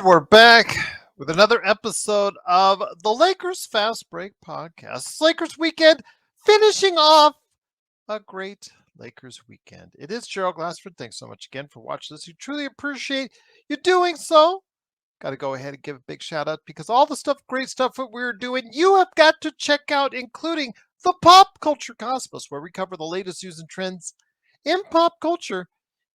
we're back with another episode of the Lakers Fast Break Podcast. It's Lakers weekend, finishing off a great Lakers weekend. It is Gerald Glassford. Thanks so much again for watching this. We truly appreciate you doing so. Got to go ahead and give a big shout out because all the great stuff that we're doing, you have got to check out, including the Pop Culture Cosmos, where we cover the latest news and trends in pop culture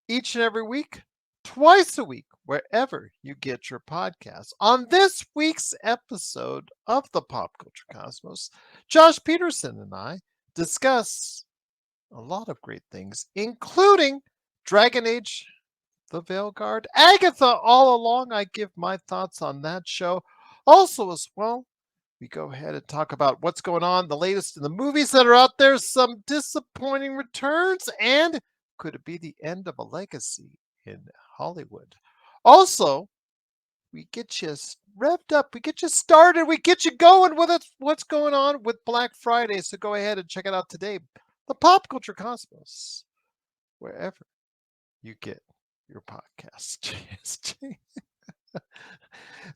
each and every week, twice a week, wherever you get your podcasts. On this week's episode of the Pop Culture Cosmos, Josh Peterson and I discuss a lot of great things, including Dragon Age, The Veil Guard, Agatha All Along. I give my thoughts on that show. Also, as well, we go ahead and talk about what's going on, the latest in the movies that are out there, some disappointing returns, and could it be the end of a legacy in Hollywood? Also, we get you revved up, we get you started, we get you going with it. What's going on with Black Friday? So go ahead and check it out today. The Pop Culture Cosmos, wherever you get your podcast. JSJ.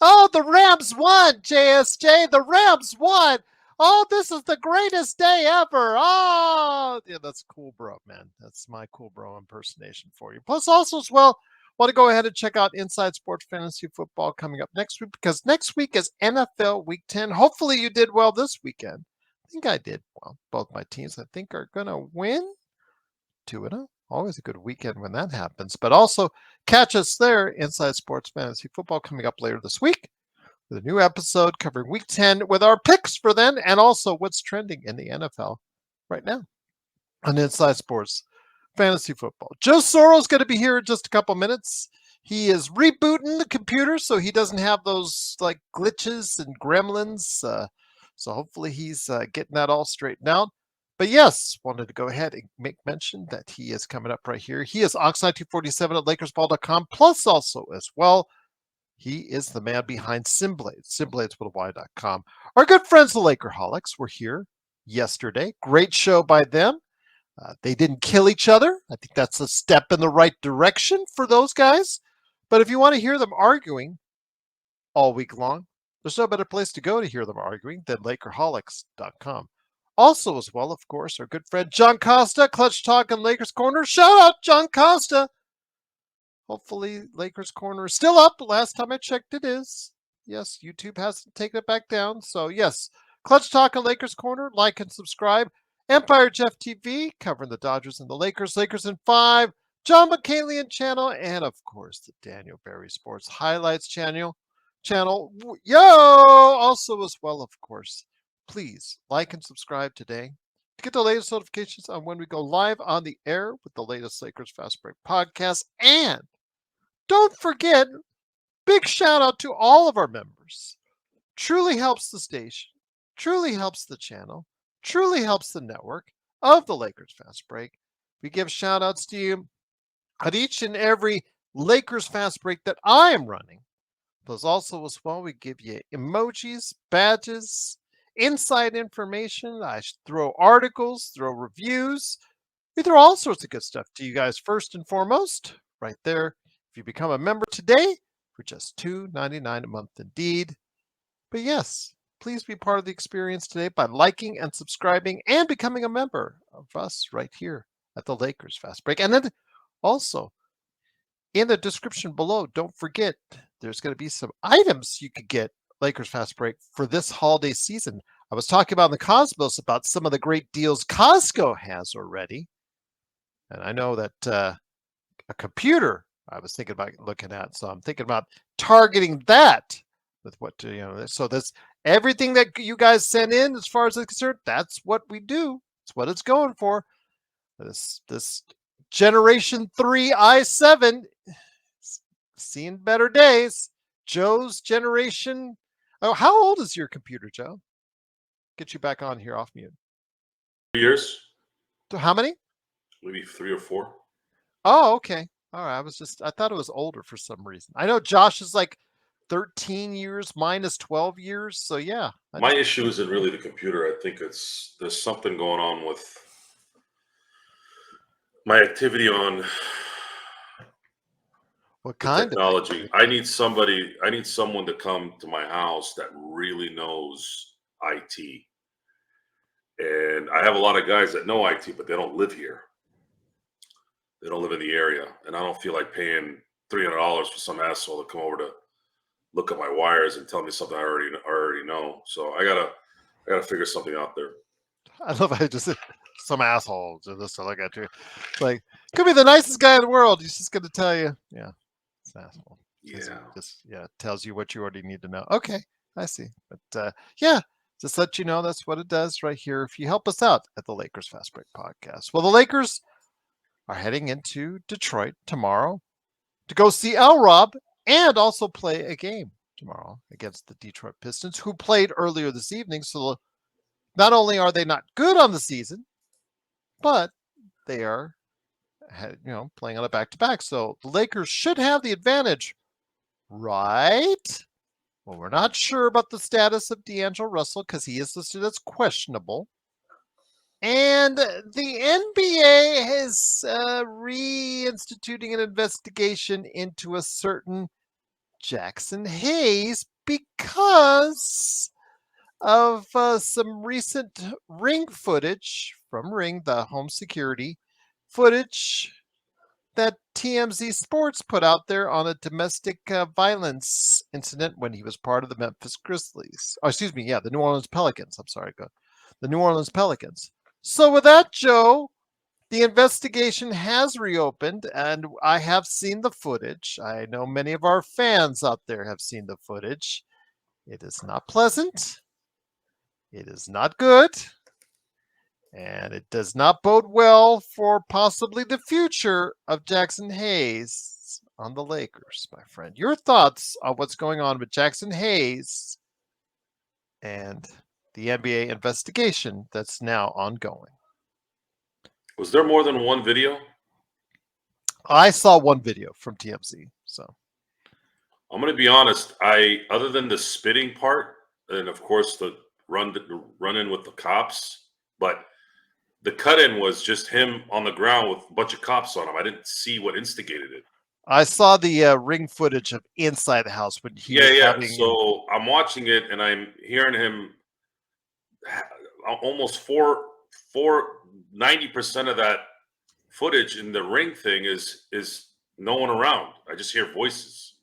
Oh, the Rams won, JSJ. The Rams won. Oh, this is the greatest day ever. Oh, yeah, that's cool, bro, man. That's my cool, bro impersonation for you. Plus, also, as well, want to go ahead and check out Inside Sports Fantasy Football coming up next week because next week is NFL Week 10. Hopefully, you did well this weekend. I think I did well. Both my teams, I think, are going to win 2-0. Always a good weekend when that happens. But also, catch us there, Inside Sports Fantasy Football, coming up later this week with a new episode covering Week 10 with our picks for then and also what's trending in the NFL right now on Inside Sports Fantasy Football. Joe Soro's going to be here in just a couple minutes. He is rebooting the computer so he doesn't have those like glitches and gremlins. So hopefully he's getting that all straightened out. But yes, wanted to go ahead and make mention that he is coming up right here. He is Ox1947 at LakersBall.com. Plus also as well, he is the man behind Simblades, SimBladesWithAY.com. Our good friends, the Lakerholics, were here yesterday. Great show by them. They didn't kill each other. I think that's a step in the right direction for those guys. But if you want to hear them arguing all week long, there's no better place to go to hear them arguing than Lakerholics.com. Also, as well, of course, our good friend John Costa, Clutch Talk and Lakers Corner. Shout out, John Costa. Hopefully, Lakers Corner is still up. Last time I checked, it is. Yes, YouTube hasn't taken it back down. So, yes, Clutch Talk and Lakers Corner. Like and subscribe. Empire Jeff TV, covering the Dodgers and the Lakers. Lakers in 5. John McCalian channel. And, of course, the Daniel Berry Sports Highlights channel. Yo! Also, as well, of course, please like and subscribe today to get the latest notifications on when we go live on the air with the latest Lakers Fast Break podcast. And don't forget, big shout out to all of our members. Truly helps the station, truly helps the channel, truly helps the network of the Lakers Fast Break. We give shout outs to you at each and every Lakers Fast Break that I am running. Plus also as well, we give you emojis, badges, inside information. I throw articles, throw reviews. We throw all sorts of good stuff to you guys first and foremost, right there. If you become a member today for just $2.99 a month indeed. But yes, please be part of the experience today by liking and subscribing and becoming a member of us right here at the Lakers Fast Break. And then also in the description below, don't forget, there's going to be some items you could get Lakers Fast Break for this holiday season. I was talking about in the Cosmos about some of the great deals Costco has already. And I know that a computer I was thinking about looking at. So I'm thinking about targeting that with what, so that's everything that you guys send in as far as it's concerned. That's what we do. It's what it's going for. This Generation 3 i7, seeing better days. Joe's generation. Oh, how old is your computer, Joe? Get you back on here off mute. 2 years. So how many? Maybe 3 or 4. Oh, okay. All right. I thought it was older for some reason. I know Josh is like 13 years, mine is 12 years. So yeah. My issue isn't really the computer. I think there's something going on with my activity on What The kind of technology. I need someone to come to my house that really knows IT. And I have a lot of guys that know IT, but they don't live here. They don't live in the area, and I don't feel like paying $300 for some asshole to come over to look at my wires and tell me something I already know. So I gotta figure something out there. I love how you just said some asshole just to look at you. It's like, could be the nicest guy in the world. He's just going to tell you, yeah, it's an asshole. Yeah. Just yeah, tells you what you already need to know. Okay, I see. But yeah, just let you know that's what it does right here. If you help us out at the Lakers Fast Break Podcast. Well, the Lakers are heading into Detroit tomorrow to go see L Rob and also play a game tomorrow against the Detroit Pistons, who played earlier this evening. So not only are they not good on the season, but they are, playing on a back-to-back. So the Lakers should have the advantage, right? Well, we're not sure about the status of D'Angelo Russell because he is listed as questionable. And the NBA is reinstituting an investigation into a certain Jaxson Hayes because of some recent Ring footage from Ring, the home security footage that TMZ Sports put out there on a domestic violence incident when he was part of the Memphis Grizzlies. Oh, excuse me, yeah, the New Orleans Pelicans. I'm sorry, the New Orleans Pelicans. So with that, Joe, the investigation has reopened, and I have seen the footage. I know many of our fans out there have seen the footage. It is not pleasant. It is not good. And it does not bode well for possibly the future of Jaxson Hayes on the Lakers, my friend. Your thoughts on what's going on with Jaxson Hayes and the NBA investigation that's now ongoing? Was there more than one video? I saw one video from TMZ. So I'm gonna be honest. Other than the spitting part, and of course the run in with the cops, but the cut in was just him on the ground with a bunch of cops on him. I didn't see what instigated it. I saw the Ring footage of inside the house when he was Yeah. having. So I'm watching it and I'm hearing him almost 90% of that footage in the Ring thing is no one around. I just hear voices.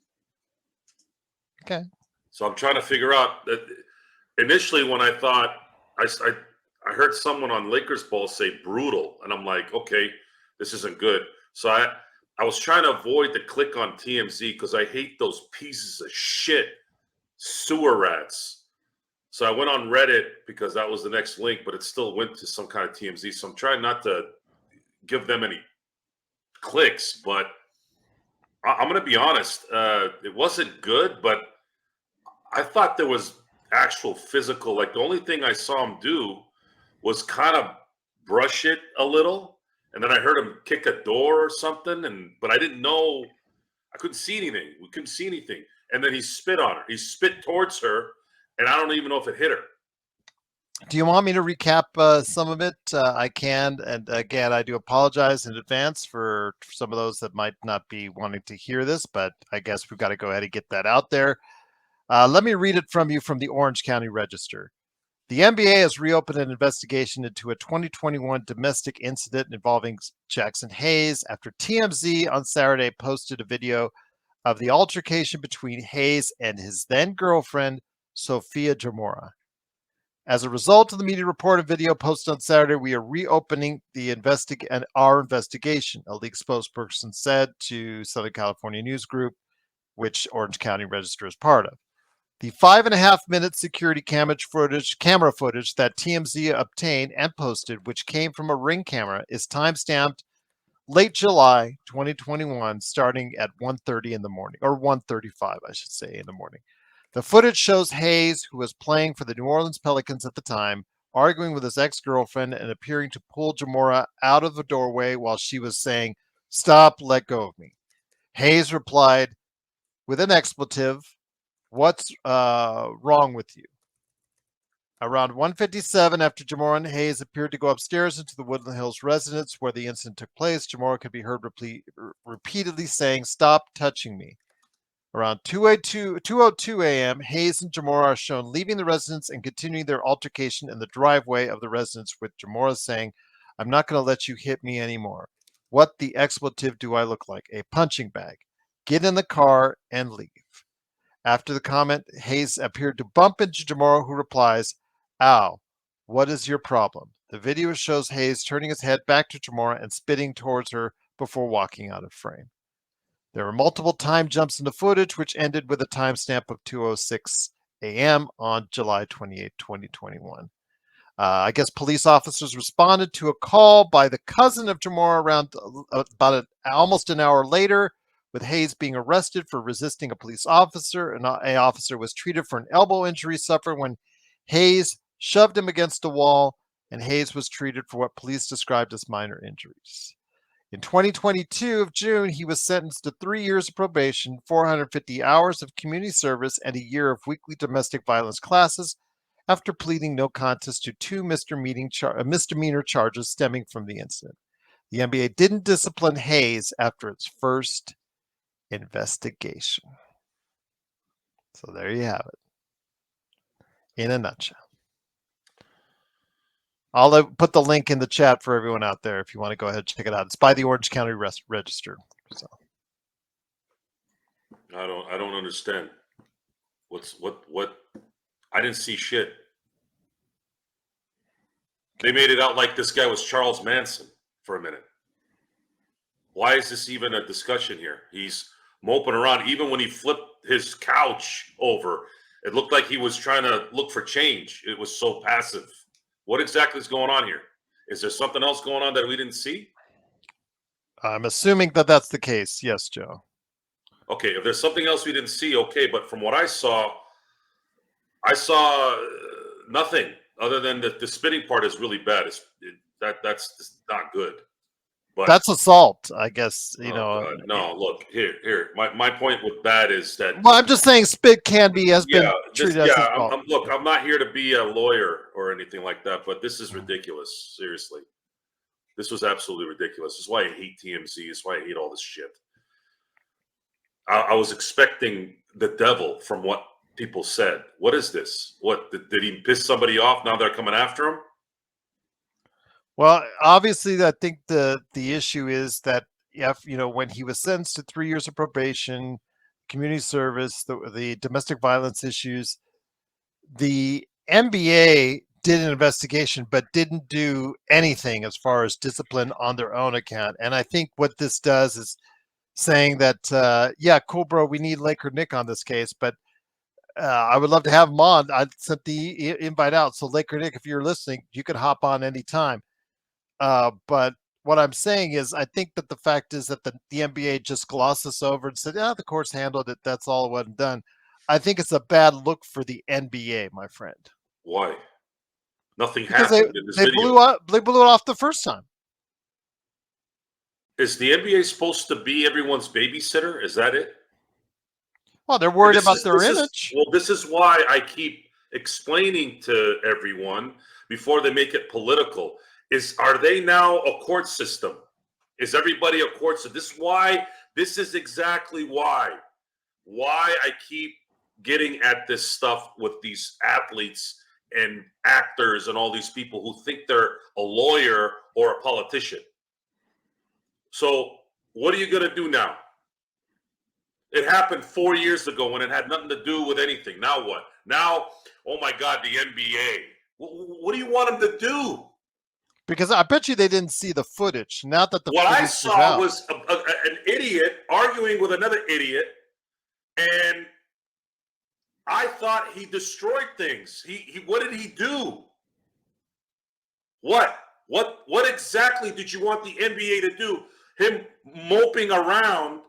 Okay. So I'm trying to figure out that initially when I thought I heard someone on Lakers Ball say brutal, and I'm like, okay, this isn't good. So I was trying to avoid the click on TMZ because I hate those pieces of shit sewer rats. So I went on Reddit because that was the next link, but it still went to some kind of TMZ. So I'm trying not to give them any clicks, but I'm going to be honest. It wasn't good, but I thought there was actual physical. Like the only thing I saw him do was kind of brush it a little, and then I heard him kick a door or something, but I didn't know. I couldn't see anything. We couldn't see anything, and then he spit on her. He spit towards her, and I don't even know if it hit her. Do you want me to recap some of it? I can. And again, I do apologize in advance for some of those that might not be wanting to hear this, but I guess we've got to go ahead and get that out there. Let me read it from you from the Orange County Register. The NBA has reopened an investigation into a 2021 domestic incident involving Jaxson Hayes after TMZ on Saturday posted a video of the altercation between Hayes and his then girlfriend, Sophia Jamora. As a result of the media report and video posted on Saturday, we are reopening our investigation, a league spokesperson said to Southern California News Group, which Orange County Register is part of. The 5.5-minute security camera footage that TMZ obtained and posted, which came from a Ring camera, is timestamped late July 2021, starting at 1:30 in the morning, or 1:35, I should say, in the morning. The footage shows Hayes, who was playing for the New Orleans Pelicans at the time, arguing with his ex-girlfriend and appearing to pull Jamora out of the doorway while she was saying, "Stop, let go of me." Hayes replied with an expletive, "What's wrong with you?" Around 1:57, after Jamora and Hayes appeared to go upstairs into the Woodland Hills residence where the incident took place, Jamora could be heard repeatedly saying, "Stop touching me." Around 2:02 a.m., Hayes and Jamora are shown leaving the residence and continuing their altercation in the driveway of the residence, with Jamora saying, "I'm not going to let you hit me anymore. What the expletive do I look like? A punching bag. Get in the car and leave." After the comment, Hayes appeared to bump into Jamora, who replies, "Ow, what is your problem?" The video shows Hayes turning his head back to Jamora and spitting towards her before walking out of frame. There were multiple time jumps in the footage, which ended with a timestamp of 2:06 a.m. on July 28, 2021. I guess police officers responded to a call by the cousin of Jamora around almost an hour later, with Hayes being arrested for resisting a police officer. An officer was treated for an elbow injury suffered when Hayes shoved him against a wall, and Hayes was treated for what police described as minor injuries. In 2022 of June, he was sentenced to 3 years of probation, 450 hours of community service, and a year of weekly domestic violence classes after pleading no contest to two misdemeanor charges stemming from the incident. The NBA didn't discipline Hayes after its first investigation. So there you have it, in a nutshell. I'll put the link in the chat for everyone out there if you want to go ahead and check it out. It's by the Orange County Register. So I don't understand. What? I didn't see shit. They made it out like this guy was Charles Manson for a minute. Why is this even a discussion here? He's moping around. Even when he flipped his couch over, it looked like he was trying to look for change. It was so passive. What exactly is going on here? Is there something else going on that we didn't see? I'm assuming that that's the case. Yes, Joe. Okay, if there's something else we didn't see, okay. But from what I saw nothing other than the spitting part is really bad. That's not good. But that's assault, I guess. God. No, look here. My point with bad is that. Well, I'm just saying spit can be been treated as assault. Look, I'm not here to be a lawyer or anything like that, but this is ridiculous. Seriously, this was absolutely ridiculous. This is why I hate TMZ. This is why I hate all this shit. I was expecting the devil from what people said. What is this? What did he piss somebody off? Now they're coming after him. Well, obviously, I think the issue is that when he was sentenced to 3 years of probation, community service, the domestic violence issues, the NBA did an investigation but didn't do anything as far as discipline on their own account. And I think what this does is saying that, yeah, cool, bro, we need Laker Nick on this case, but I would love to have him on. I sent the invite out. So Laker Nick, if you're listening, you could hop on anytime. But what I'm saying is, I think that the fact is that the NBA just glossed this over and said, the courts handled it. That's all it wasn't done. I think it's a bad look for the NBA, my friend. Why? Nothing because happened in this they video. They blew it off the first time. Is the NBA supposed to be everyone's babysitter? Is that it? Well, they're worried about their image. This is why I keep explaining to everyone before they make it political. Are they now a court system? Is everybody a court system? This is exactly why I keep getting at this stuff with these athletes and actors and all these people who think they're a lawyer or a politician. So what are you going to do now? It happened 4 years ago when it had nothing to do with anything. Now what? Now, oh my God, the NBA. What do you want them to do? Because I bet you they didn't see the footage. Not that the what I saw was an idiot arguing with another idiot, and I thought he destroyed things. What did he do? What exactly did you want the NBA to do? Him moping around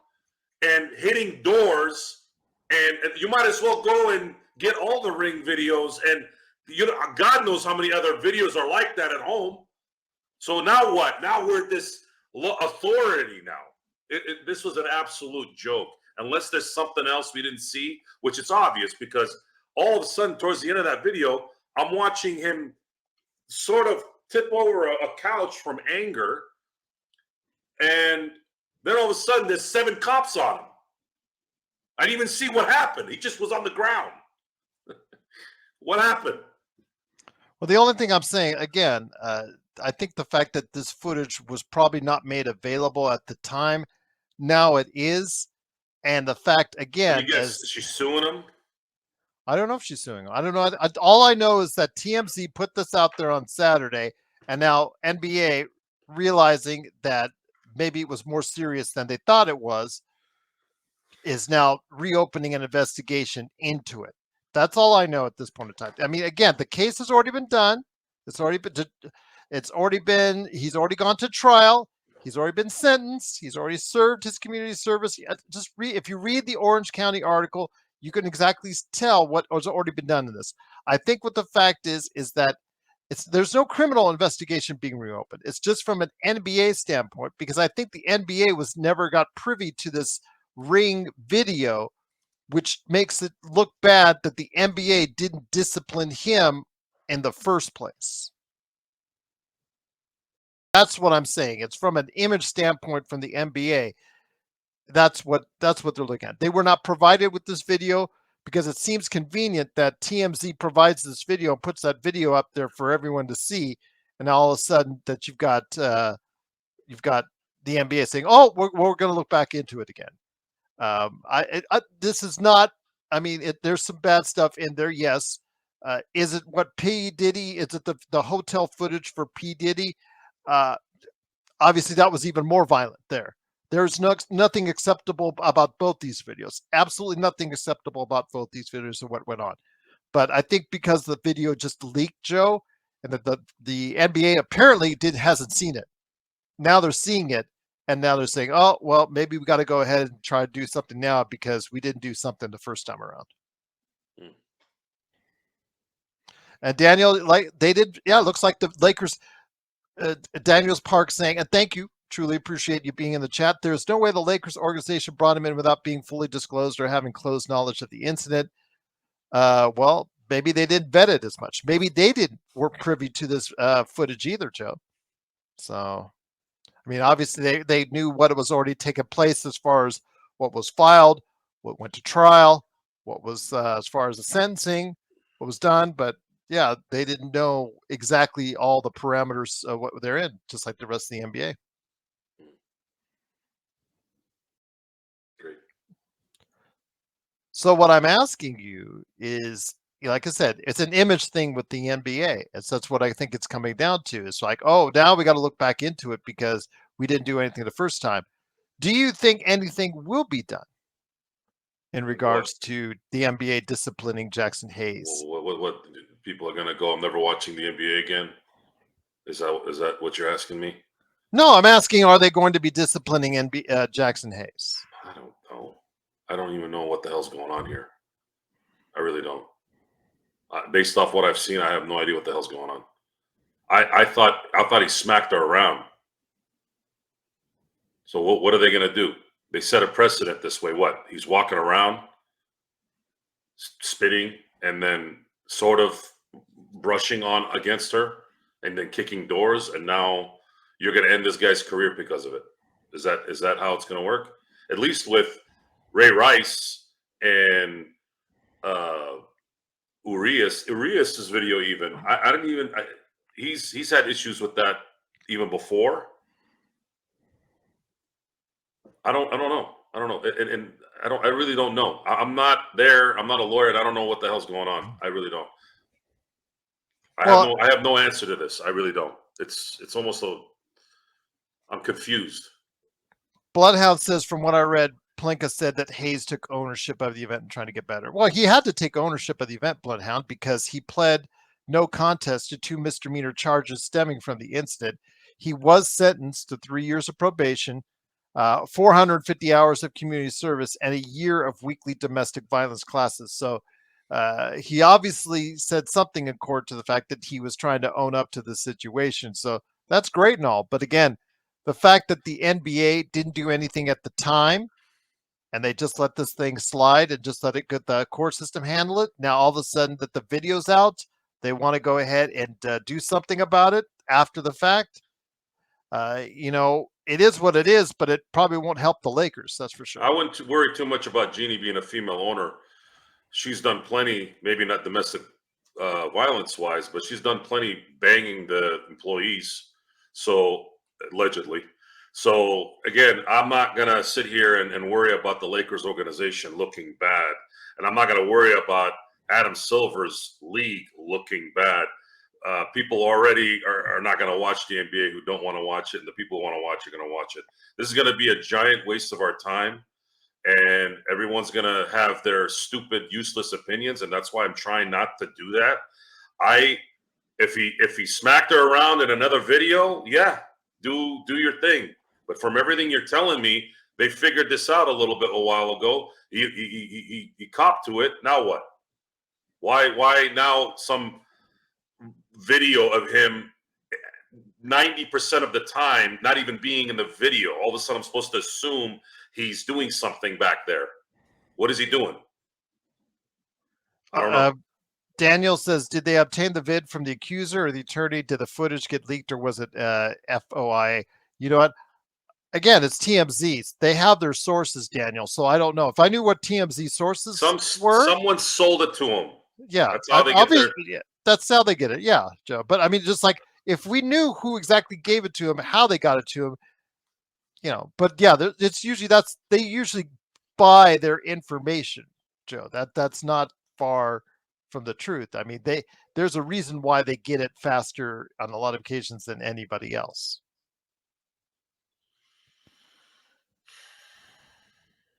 and hitting doors, and you might as well go and get all the ring videos, and God knows how many other videos are like that at home. So now what? Now we're this authority now. This was an absolute joke. Unless there's something else we didn't see, which it's obvious because all of a sudden towards the end of that video, I'm watching him sort of tip over a couch from anger, and then all of a sudden there's 7 cops on him. I didn't even see what happened. He just was on the ground. What happened? Well, the only thing I'm saying, again, I think the fact that this footage was probably not made available at the time, now it is. And the fact, again, Is she suing him? I don't know if she's suing him. I don't know. All I know is that TMZ put this out there on Saturday, and now NBA, realizing that maybe it was more serious than they thought it was, is now reopening an investigation into it. That's all I know at this point in time. I mean, again, the case has already been done. He's already gone to trial. He's already been sentenced. He's already served his community service. If you read the Orange County article, you can exactly tell what has already been done in this. I think what the fact is that there's no criminal investigation being reopened. It's just from an NBA standpoint, because I think the NBA was never got privy to this ring video, which makes it look bad that the NBA didn't discipline him in the first place. That's what I'm saying. It's from an image standpoint from the NBA. That's what they're looking at. They were not provided with this video because it seems convenient that TMZ provides this video and puts that video up there for everyone to see, and all of a sudden that you've got the NBA saying, "Oh, we're going to look back into it again." This is not. I mean, there's some bad stuff in there. Yes. Is it what P. Diddy? Is it the hotel footage for P. Diddy? Obviously, that was even more violent there. There's nothing acceptable about both these videos. Absolutely nothing acceptable about both these videos and what went on. But I think because the video just leaked, Joe, and that the NBA apparently hasn't seen it. Now they're seeing it, and now they're saying, "Oh, well, maybe we got to go ahead and try to do something now because we didn't do something the first time around." And Daniel, like they did, yeah, it looks like the Lakers. Daniel's Park saying, and thank you, truly appreciate you being in the chat. There's no way the Lakers organization brought him in without being fully disclosed or having close knowledge of the incident. Well, maybe they didn't vet it as much. Maybe they weren't privy to this footage either, Joe. So, I mean, obviously they knew what was already taken place as far as what was filed, what went to trial, what was as far as the sentencing, what was done, but yeah, they didn't know exactly all the parameters of what they're in, just like the rest of the NBA. Great. So what I'm asking you is, like I said, it's an image thing with the NBA. That's what I think it's coming down to. It's like, oh, now we got to look back into it because we didn't do anything the first time. Do you think anything will be done in regards to the NBA disciplining Jaxson Hayes? What people are going to go? I'm never watching the NBA again. Is that what you're asking me? No, I'm asking, are they going to be disciplining Jaxson Hayes? I don't know. I don't even know what the hell's going on here. I really don't. Based off what I've seen, I have no idea what the hell's going on. I thought he smacked her around. So what are they going to do? They set a precedent this way. What? He's walking around, spitting, and then sort of brushing on against her, and then kicking doors, and now you're going to end this guy's career because of it. Is that how it's going to work? At least with Ray Rice and Urias's video, even I didn't even. He's had issues with that even before. I don't know. And I really don't know. I'm not there. I'm not a lawyer. I don't know what the hell's going on. I really don't. I have no answer to this. I really don't. It's almost I'm confused. Bloodhound says, from what I read, Plinka said that Hayes took ownership of the event and trying to get better. Well, he had to take ownership of the event, Bloodhound, because he pled no contest to 2 misdemeanor charges stemming from the incident. He was sentenced to 3 years of probation, 450 hours of community service, and a year of weekly domestic violence classes. So he obviously said something in court to the fact that he was trying to own up to the situation. So that's great and all. But again, the fact that the NBA didn't do anything at the time and they just let this thing slide and just let the court system handle it. Now, all of a sudden that the video's out, they want to go ahead and do something about it after the fact. It is what it is, but it probably won't help the Lakers. That's for sure. I wouldn't worry too much about Jeannie being a female owner. She's done plenty, maybe not domestic violence wise, but she's done plenty banging the employees. So allegedly. So again, I'm not gonna sit here and worry about the Lakers organization looking bad, and I'm not gonna worry about Adam Silver's league looking bad. People already are not going to watch the NBA who don't want to watch it, and the people who want to watch are going to watch it. This is going to be a giant waste of our time, and everyone's going to have their stupid, useless opinions, and that's why I'm trying not to do that. If he smacked her around in another video, yeah, do your thing. But from everything you're telling me, they figured this out a little bit a while ago. He copped to it. Now what? Why now some video of him 90% of the time not even being in the video? All of a sudden I'm supposed to assume he's doing something back there. What is he doing? I don't know. Daniel says, did they obtain the vid from the accuser or the attorney? Did the footage get leaked, or was it FOIA? You know what? Again, it's TMZ. They have their sources, Daniel. So I don't know. If I knew what TMZ sources were, someone sold it to him. Yeah, that's how they get that's how they get it. Yeah, Joe. But I mean, just like if we knew who exactly gave it to him, how they got it to him, But yeah, it's usually they usually buy their information, Joe. That's not far from the truth. I mean, there's a reason why they get it faster on a lot of occasions than anybody else.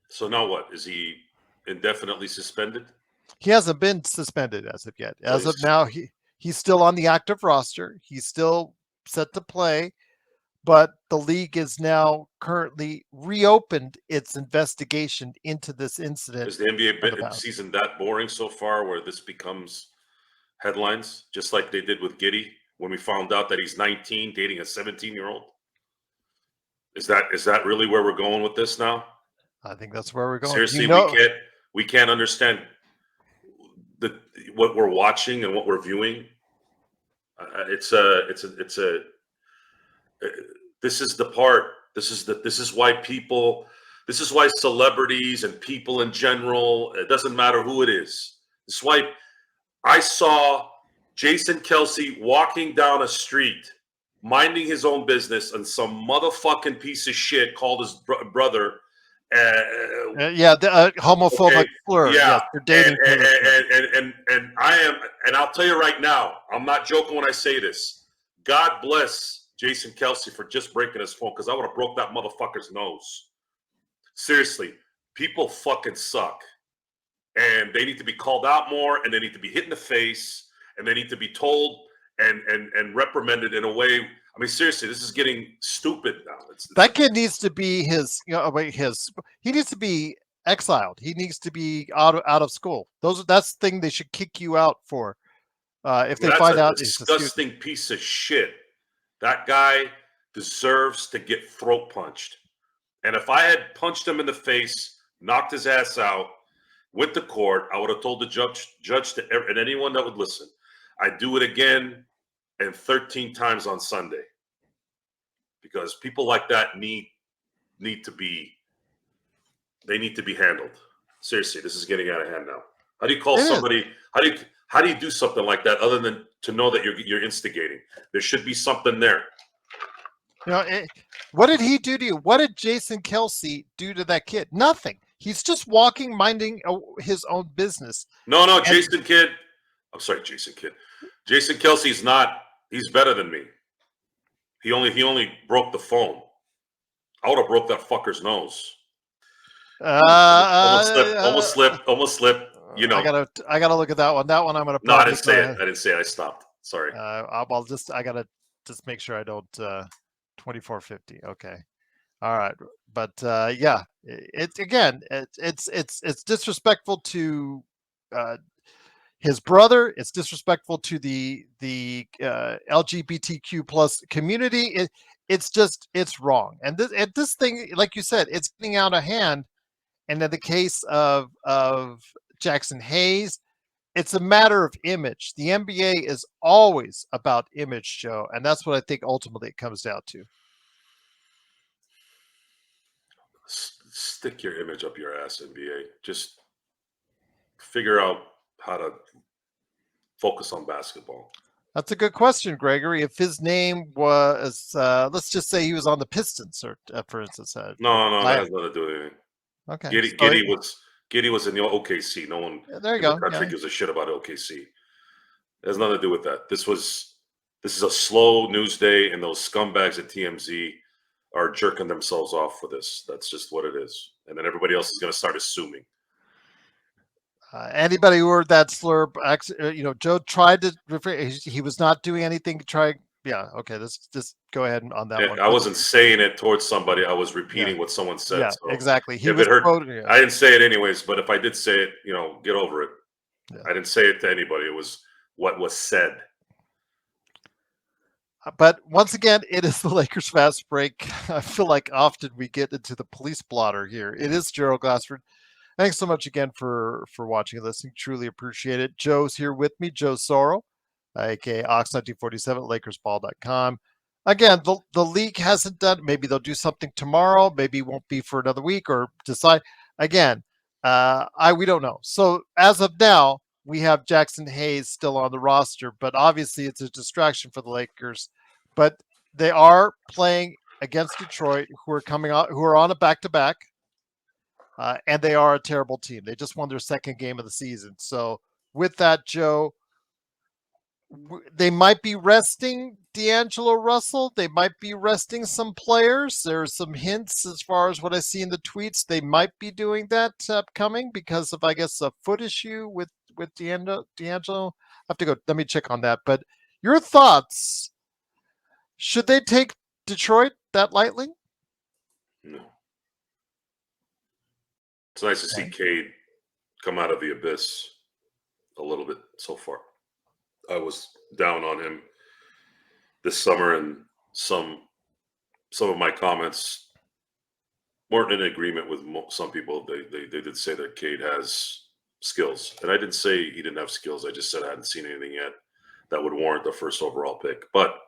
So now what? Is he indefinitely suspended? He hasn't been suspended as of yet. As of now, he's still on the active roster. He's still set to play, but the league is now currently reopened its investigation into this incident. Is the NBA season that boring so far where this becomes headlines, just like they did with Giddey when we found out that he's 19 dating a 17-year-old? Is that really where we're going with this now? I think that's where we're going. Seriously, we can't understand what we're watching and what we're viewing. This is the part. This is why celebrities and people in general, it doesn't matter who it is. This is why I saw Jason Kelce walking down a street, minding his own business, and some motherfucking piece of shit called his brother. Homophobic slur. Yeah, yes, they're dating. And I am, and I'll tell you right now, I'm not joking when I say this. God bless Jason Kelce for just breaking his phone, because I would have broke that motherfucker's nose. Seriously, people fucking suck, and they need to be called out more, and they need to be hit in the face, and they need to be told and reprimanded in a way. I mean, seriously, this is getting stupid now. That kid needs to be he needs to be exiled. He needs to be out of school. That's the thing they should kick you out for. If they find out he's a disgusting piece of shit. That guy deserves to get throat punched. And if I had punched him in the face, knocked his ass out, with the cord, I would have told the judge and anyone that would listen, I'd do it again and 13 times on Sunday, because people like that need to be handled. Seriously, this is getting out of hand now. How do you call somebody? How do you do something like that other than to know that you're instigating? There should be something there. What did he do to you? What did Jason Kelce do to that kid? Nothing. He's just walking, minding his own business. No, Jason Kidd. I'm sorry, Jason Kidd. Jason Kelce's not. He's better than me. He only broke the phone. I would have broke that fucker's nose. Almost slipped. You know. I gotta look at that one. That one I'm gonna. No, I didn't say it. I didn't say it. I stopped. Sorry. I gotta just make sure I don't. 2450. Okay. All right. But yeah, it's disrespectful to his brother. It's disrespectful to the LGBTQ plus community. It's wrong. And this thing, like you said, it's getting out of hand. And in the case of Jaxson Hayes, it's a matter of image. The NBA is always about image, Joe, and that's what I think ultimately it comes down to. Stick your image up your ass, NBA. Just figure out how to focus on basketball. That's a good question, Gregory. If his name was, let's just say he was on the Pistons, or for instance, No, that has nothing to do with anything. okay, Giddy was in the OKC. No one there you in the go. country Yeah. gives a shit about OKC. It has nothing to do with that. This is a slow news day, and those scumbags at TMZ are jerking themselves off for this. That's just what it is. And then everybody else is going to start assuming. Anybody who heard that slurp, Joe tried to refer. He was not doing anything to try. Yeah, okay. Let's just go ahead on that one. I wasn't saying it towards somebody. I was Yeah, repeating what someone said. yeah, So exactly. He if was it hurt, quoting. Yeah. I didn't say it anyways. But if I did say it, get over it. Yeah. I didn't say it to anybody. It was what was said. But once again, it is the Lakers fast break. I feel like often we get into the police blotter here. It is Gerald Glassford. Thanks so much again for watching and listening. Truly appreciate it. Joe's here with me, Joe Sorrell, aka Ox1947 at LakersBall.com. Again, the league hasn't done. Maybe they'll do something tomorrow. Maybe it won't be for another week, or decide again. We don't know. So as of now, we have Jaxson Hayes still on the roster, but obviously it's a distraction for the Lakers. But they are playing against Detroit, who are on a back-to-back. And they are a terrible team. They just won their second game of the season. So with that, Joe, they might be resting D'Angelo Russell. They might be resting some players. There's some hints as far as what I see in the tweets. They might be doing that upcoming because of, I guess, a foot issue with D'Angelo. I have to go. Let me check on that. But your thoughts? Should they take Detroit that lightly? No. It's nice to see Cade come out of the abyss a little bit so far. I was down on him this summer, and some of my comments weren't in agreement with some people. They did say that Cade has skills, and I didn't say he didn't have skills. I just said I hadn't seen anything yet that would warrant the first overall pick. But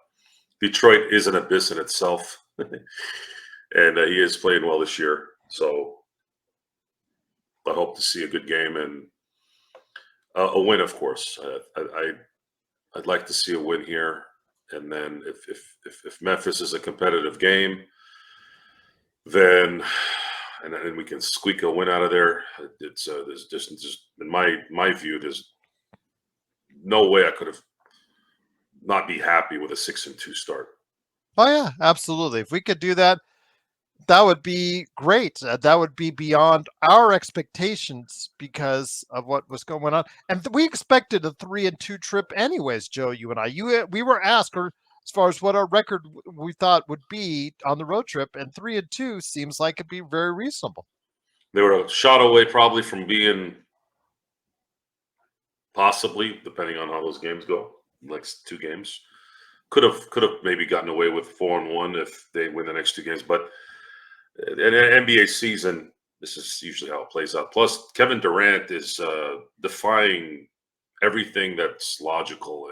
Detroit is an abyss in itself, and he is playing well this year. So I hope to see a good game and a win, of course. I'd like to see a win here, and then if Memphis is a competitive game, then we can squeak a win out of there. It's there's just in my view, there's no way I could have not be happy with a 6-2 start. Oh yeah, absolutely. If we could do that, that would be great. That would be beyond our expectations because of what was going on. And we expected a 3-2 trip anyways, Joe, you and I. We were asked as far as what our record we thought would be on the road trip, and 3-2 seems like it'd be very reasonable. They were a shot away probably from being possibly, depending on how those games go, next two games. Could have maybe gotten away with 4-1 if they win the next two games, but in an NBA season, this is usually how it plays out. Plus, Kevin Durant is defying everything that's logical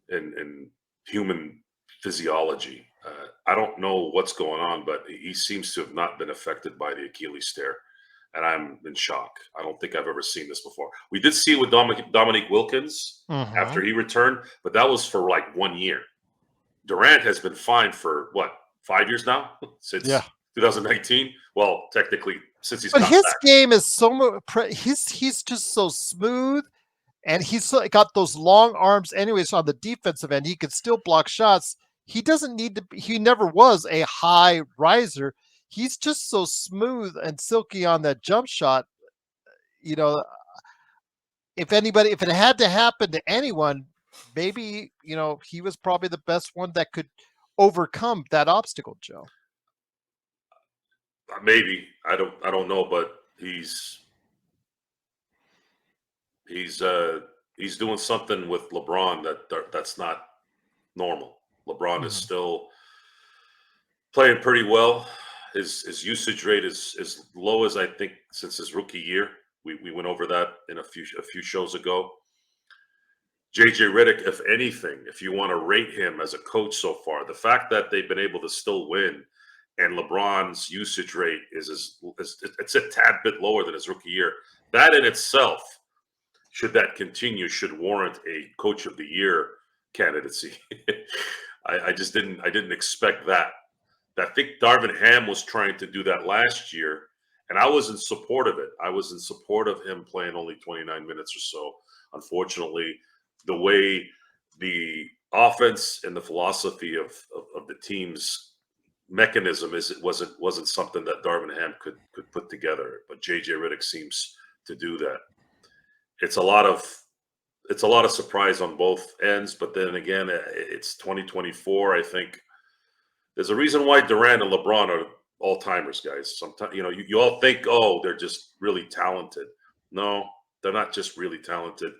and human physiology. I don't know what's going on, but he seems to have not been affected by the Achilles tear, and I'm in shock. I don't think I've ever seen this before. We did see it with Dominique Wilkins after he returned, but that was for like 1 year. Durant has been fine for what, 5 years now? Since 2019. Well, technically, since he's. But his game is so he's just so smooth, and he's got those long arms. Anyways, on the defensive end, he could still block shots. He doesn't need to. He never was a high riser. He's just so smooth and silky on that jump shot. You know, if it had to happen to anyone, maybe he was probably the best one that could overcome that obstacle, Joe. Maybe I don't know, but he's doing something with LeBron that's not normal. LeBron is still playing pretty well. His usage rate is as low as I think since his rookie year. We went over that in a few shows ago. JJ Redick, if anything, if you want to rate him as a coach so far, the fact that they've been able to still win, and LeBron's usage rate is it's a tad bit lower than his rookie year. That in itself, should that continue, should warrant a Coach of the Year candidacy. I didn't expect that. I think Darvin Ham was trying to do that last year, and I was in support of it. I was in support of him playing only 29 minutes or so. Unfortunately, the way the offense and the philosophy of the team's mechanism is, it wasn't something that Darvin Ham could put together. But JJ Redick seems to do that. It's a lot of surprise on both ends. But then again, it's 2024. I think there's a reason why Durant and LeBron are all-timers, guys. Sometimes, you all think, oh, they're just really talented. No, they're not just really talented.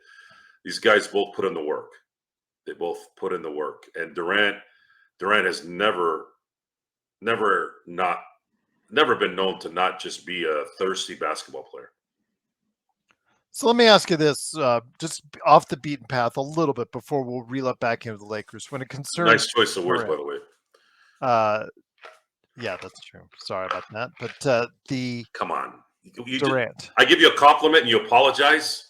These guys both put in the work. They both put in the work. And Durant has never been known to not just be a thirsty basketball player. So let me ask you this, just off the beaten path a little bit before we'll reel it back into the Lakers. When it concerns Nice choice of words, by the way. Yeah, that's true. Sorry about that. But come on, Durant. I give you a compliment and you apologize.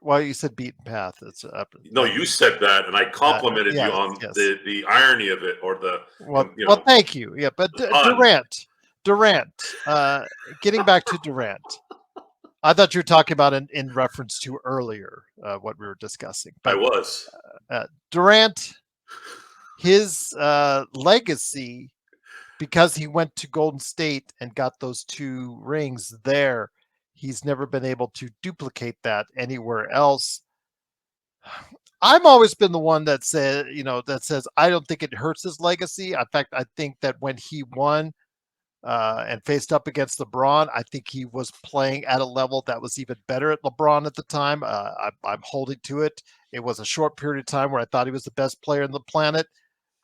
Well, you said beaten path. It's no, you said that, and I complimented you on the irony of it, or the well, thank you. Yeah, but Durant. Getting back to Durant. I thought you were talking about in reference to earlier what we were discussing. But, I was. Durant, his legacy, because he went to Golden State and got those 2 rings there, he's never been able to duplicate that anywhere else. I've always been the one that says I don't think it hurts his legacy. In fact, I think that when he won and faced up against LeBron, I think he was playing at a level that was even better at LeBron at the time. I'm holding to it. It was a short period of time where I thought he was the best player on the planet.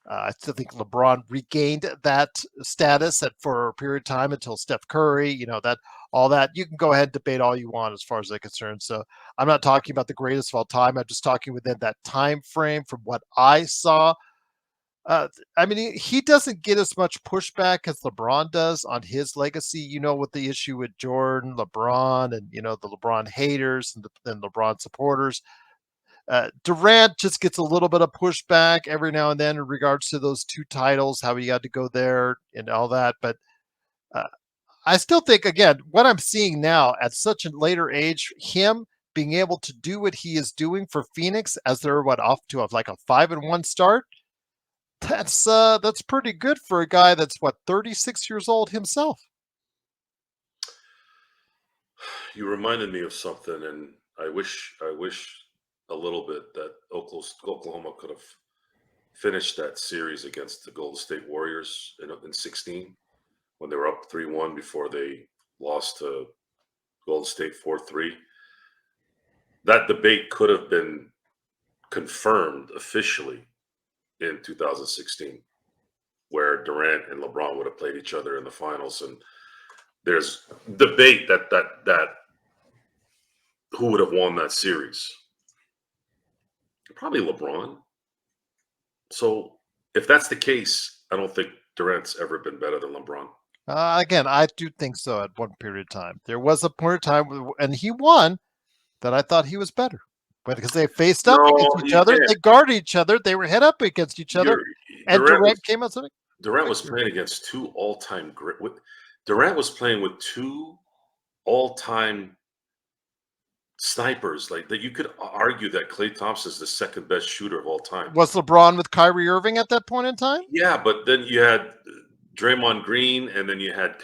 I still think LeBron regained that status for a period of time until Steph Curry, that all that. You can go ahead and debate all you want as far as I'm concerned. So I'm not talking about the greatest of all time. I'm just talking within that time frame from what I saw. I mean, he doesn't get as much pushback as LeBron does on his legacy. With the issue with Jordan, LeBron, and, the LeBron haters and LeBron supporters. Durant just gets a little bit of pushback every now and then in regards to those 2 titles, how he had to go there and all that. But I still think, again, what I'm seeing now at such a later age, him being able to do what he is doing for Phoenix as they're off to a 5-1 start. That's pretty good for a guy that's 36 years old himself. You reminded me of something, and I wish a little bit that Oklahoma could have finished that series against the Golden State Warriors in 16 when they were up 3-1 before they lost to Golden State 4-3. That debate could have been confirmed officially in 2016, where Durant and LeBron would have played each other in the finals. And there's debate that who would have won that series. Probably LeBron. So if that's the case, I don't think Durant's ever been better than LeBron. Again, I do think so at one period of time. There was a point of time, and he won, that I thought he was better. Because they faced up against each other. They guarded each other. They were head up against each other. And Durant came out something. Durant was playing against 2 all-time great. Durant was playing with 2 all-time snipers. That you could argue that Klay Thompson is the second best shooter of all time. Was LeBron with Kyrie Irving at that point in time? Yeah, but then you had Draymond Green, and then you had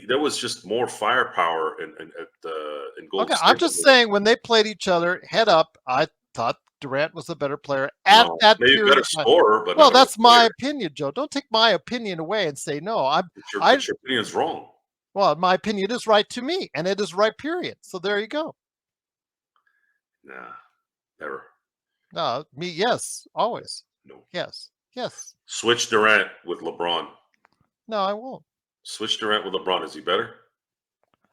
there was just more firepower in Golden State. I'm just saying when they played each other head up, I thought Durant was a better player at that maybe period. Better scorer, but that's my opinion, Joe. Don't take my opinion away and say no. Your opinion is wrong. Well, my opinion is right to me, and it is right. Period. So there you go. Nah, never. No, me, yes, always. No. Yes. Switch Durant with LeBron. No, I won't. Switch Durant with LeBron. Is he better?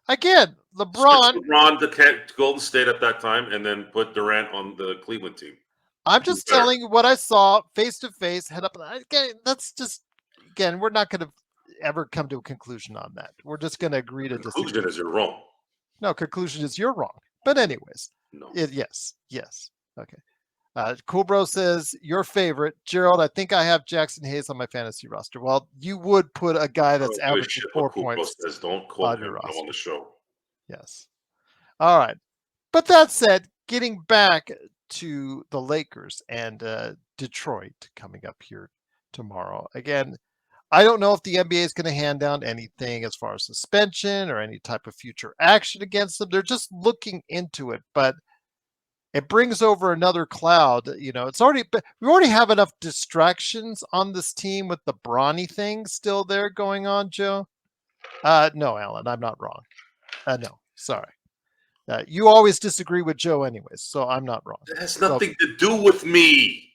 Again, Switch LeBron. LeBron to Golden State at that time, and then put Durant on the Cleveland team. I'm Who's just better? telling you what I saw face to face, head up. Again, that's just we're not going to ever come to a conclusion on that. We're just going to agree to disagree. Conclusion is you're wrong. No, conclusion is you're wrong. But anyways, No. yes. Okay. Cool Bro says your favorite, Gerald. I think I have Jaxson Hayes on my fantasy roster. Well, you would put a guy that's averaging 4 points. Don't quote on your him roster. on the show. Yes. All right. But that said, getting back to the Lakers and Detroit coming up here tomorrow. Again, I don't know if the NBA is going to hand down anything as far as suspension or any type of future action against them. They're just looking into it, but it brings over another cloud. You know, we already have enough distractions on this team with the Bronny thing still there going on, Joe. No, Alan, I'm not wrong. No, sorry. You always disagree with Joe anyways, so I'm not wrong. It has nothing to do with me.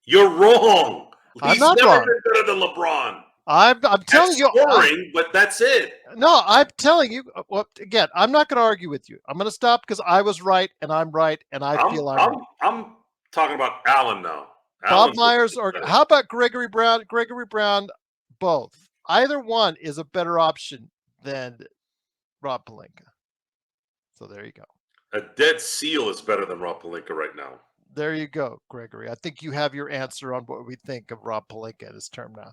You're wrong. I'm He's not never wrong. been better than LeBron. I'm telling you. Scoring, but that's it. No, I'm telling you. Well, again, I'm not going to argue with you. I'm going to stop because I was right and I'm right and I feel I'm right. I'm talking about Allen now. Bob Myers or how about Gregory Brown? Gregory Brown, both. Either one is a better option than Rob Pelinka. So there you go. A dead seal is better than Rob Pelinka right now. There you go, Gregory. I think you have your answer on what we think of Rob Pelinka at his term now.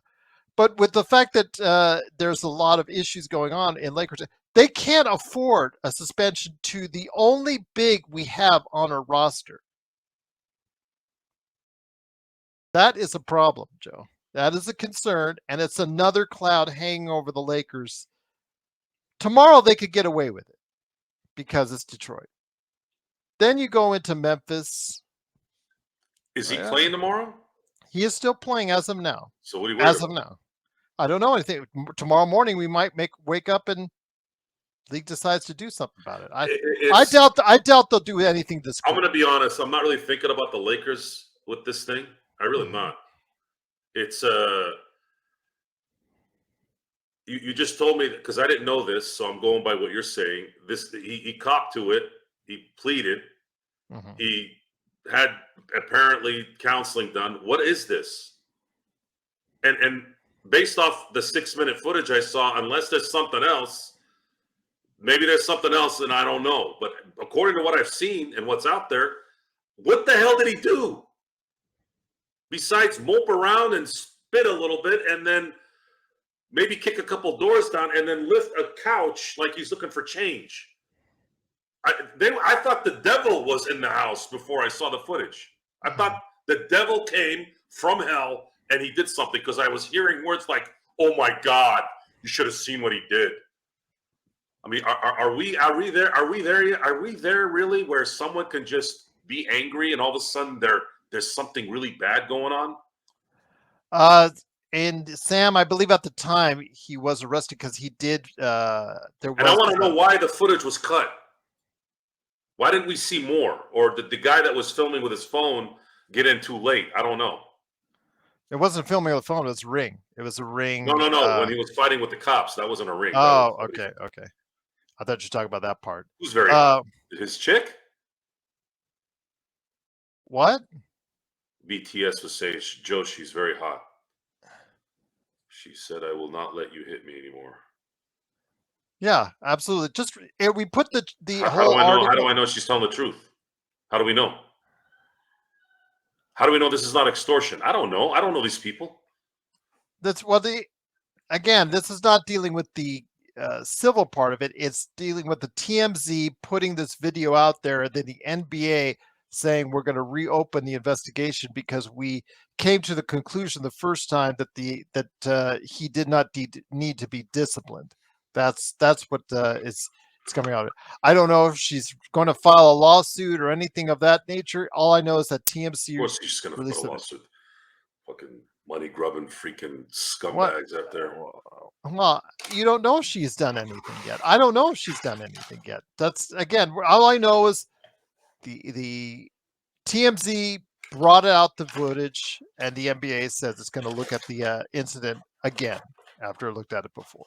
But with the fact that there's a lot of issues going on in Lakers, they can't afford a suspension to the only big we have on our roster. That is a problem, Joe. That is a concern, and it's another cloud hanging over the Lakers. Tomorrow they could get away with it because it's Detroit. Then you go into Memphis. Is he playing tomorrow? He is still playing as of now. So what do you as of now? I don't know anything. Tomorrow morning we might wake up and league decides to do something about it. I doubt they'll do anything this quick. I'm going to be honest. I'm not really thinking about the Lakers with this thing. I really not. It's you just told me because I didn't know this, so I'm going by what you're saying. This he copped to it. He pleaded. He had apparently counseling done. What is this? And based off the 6-minute footage I saw, unless there's something else, maybe there's something else and I don't know. But according to what I've seen and what's out there, what the hell did he do? Besides mope around and spit a little bit and then maybe kick a couple doors down and then lift a couch like he's looking for change. I thought the devil was in the house before I saw the footage. I thought the devil came from hell and he did something because I was hearing words like, "Oh my God, you should have seen what he did." I mean, are we there? Are we there yet? Are we there really where someone can just be angry and all of a sudden there's something really bad going on? And Sam, I believe at the time he was arrested because he did. And I want to know why the footage was cut. Why didn't we see more? Or did the guy that was filming with his phone get in too late? I don't know. It wasn't filming with a phone. It was a ring. It was a ring. No. When he was fighting with the cops, that wasn't a ring. Oh, okay. I thought you were talking about that part. Who's very hot? His chick? What? BTS was saying, "Joe, she's very hot." She said, "I will not let you hit me anymore." Yeah, absolutely. Just we put the whole article. How do I know she's telling the truth? How do we know? How do we know this is not extortion? I don't know. I don't know these people. That's again, this is not dealing with the civil part of it. It's dealing with the TMZ putting this video out there, and then the NBA saying we're going to reopen the investigation because we came to the conclusion the first time that he did not need to be disciplined. That's what is coming out of it. I don't know if she's going to file a lawsuit or anything of that nature. All I know is that TMZ. Of course, she's going to file a lawsuit. Fucking money grubbing freaking scumbags out there. Well, you don't know if she's done anything yet. I don't know if she's done anything yet. That's again, all I know is the TMZ brought out the footage, and the NBA says it's going to look at the incident again after it looked at it before.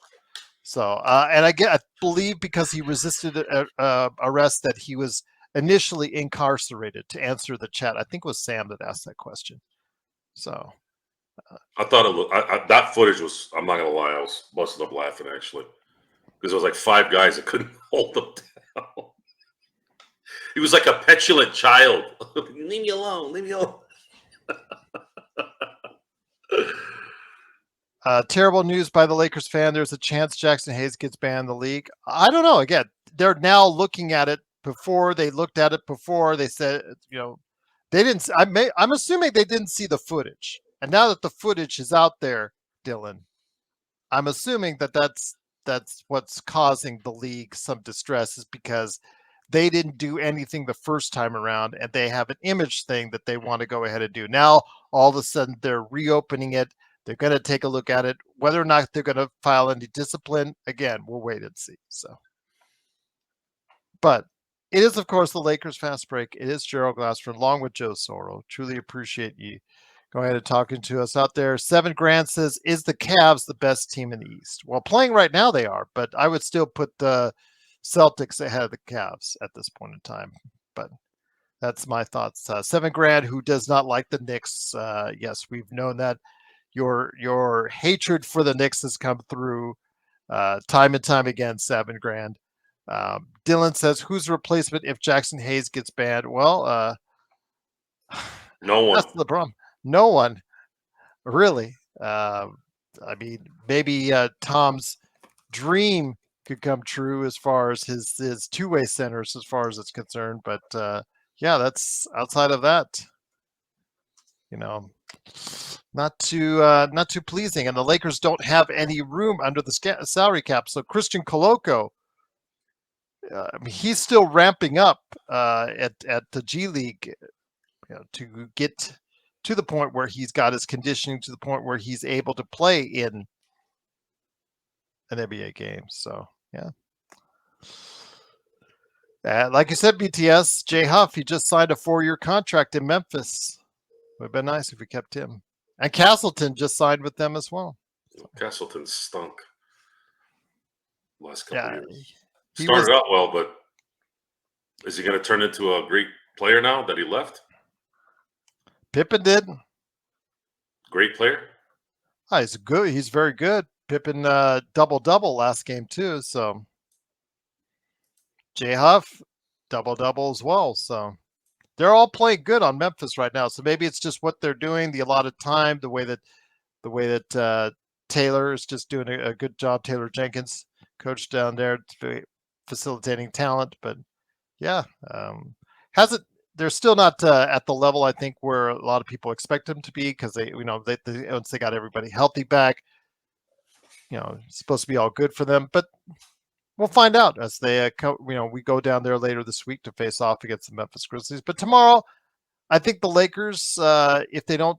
So, and I believe because he resisted arrest that he was initially incarcerated. To answer the chat, I think it was Sam that asked that question. So, I thought it looked that footage was. I'm not gonna lie, I was busting up laughing actually because it was like 5 guys that couldn't hold him down. He was like a petulant child. Leave me alone. Leave me alone. terrible news by the Lakers fan. There's a chance Jaxson Hayes gets banned in the league. I don't know. Again, they're now looking at it. Before they looked at it before, they said, they didn't. I'm assuming they didn't see the footage, and now that the footage is out there, Dylan, I'm assuming that that's what's causing the league some distress, is because they didn't do anything the first time around, and they have an image thing that they want to go ahead and do. Now, all of a sudden, they're reopening it. They're going to take a look at it. Whether or not they're going to file any discipline, again, we'll wait and see. So, but it is, of course, the Lakers Fast Break. It is Gerald Glassford along with Joe Soro. Truly appreciate you going ahead and talking to us out there. 7 Grand says, is the Cavs the best team in the East? Well, playing right now they are, but I would still put the Celtics ahead of the Cavs at this point in time. But that's my thoughts. 7 Grand, who does not like the Knicks. Yes, we've known that. Your hatred for the Knicks has come through time and time again, 7 Grand. Dylan says, who's the replacement if Jaxson Hayes gets banned? Well, No one. that's the problem. No one, really. I mean, maybe Tom's dream could come true as far as his two-way centers, as far as it's concerned. But yeah, that's outside of that. Not too pleasing. And the Lakers don't have any room under the salary cap. So Christian Coloco, he's still ramping up at the G League, to get to the point where he's got his conditioning to the point where he's able to play in an NBA game. So yeah. Like you said, BTS, Jay Huff, he just signed a 4-year contract in Memphis. Would have been nice if we kept him. And Castleton just signed with them as well. Castleton stunk last couple years. He Started out well, but is he going to turn into a great player now that he left? Pippen did. Great player? Oh, he's good. He's very good. Pippen double-double last game too. So Jay Huff, double-double as well. So they're all playing good on Memphis right now. So maybe it's just what they're doing, the allotted time, the way that Taylor is just doing a good job. Taylor Jenkins, coach down there, facilitating talent. But yeah, they're still not at the level, I think, where a lot of people expect them to be, because they once they got everybody healthy back, it's supposed to be all good for them. But we'll find out as they we go down there later this week to face off against the Memphis Grizzlies. But tomorrow, I think the Lakers, if they don't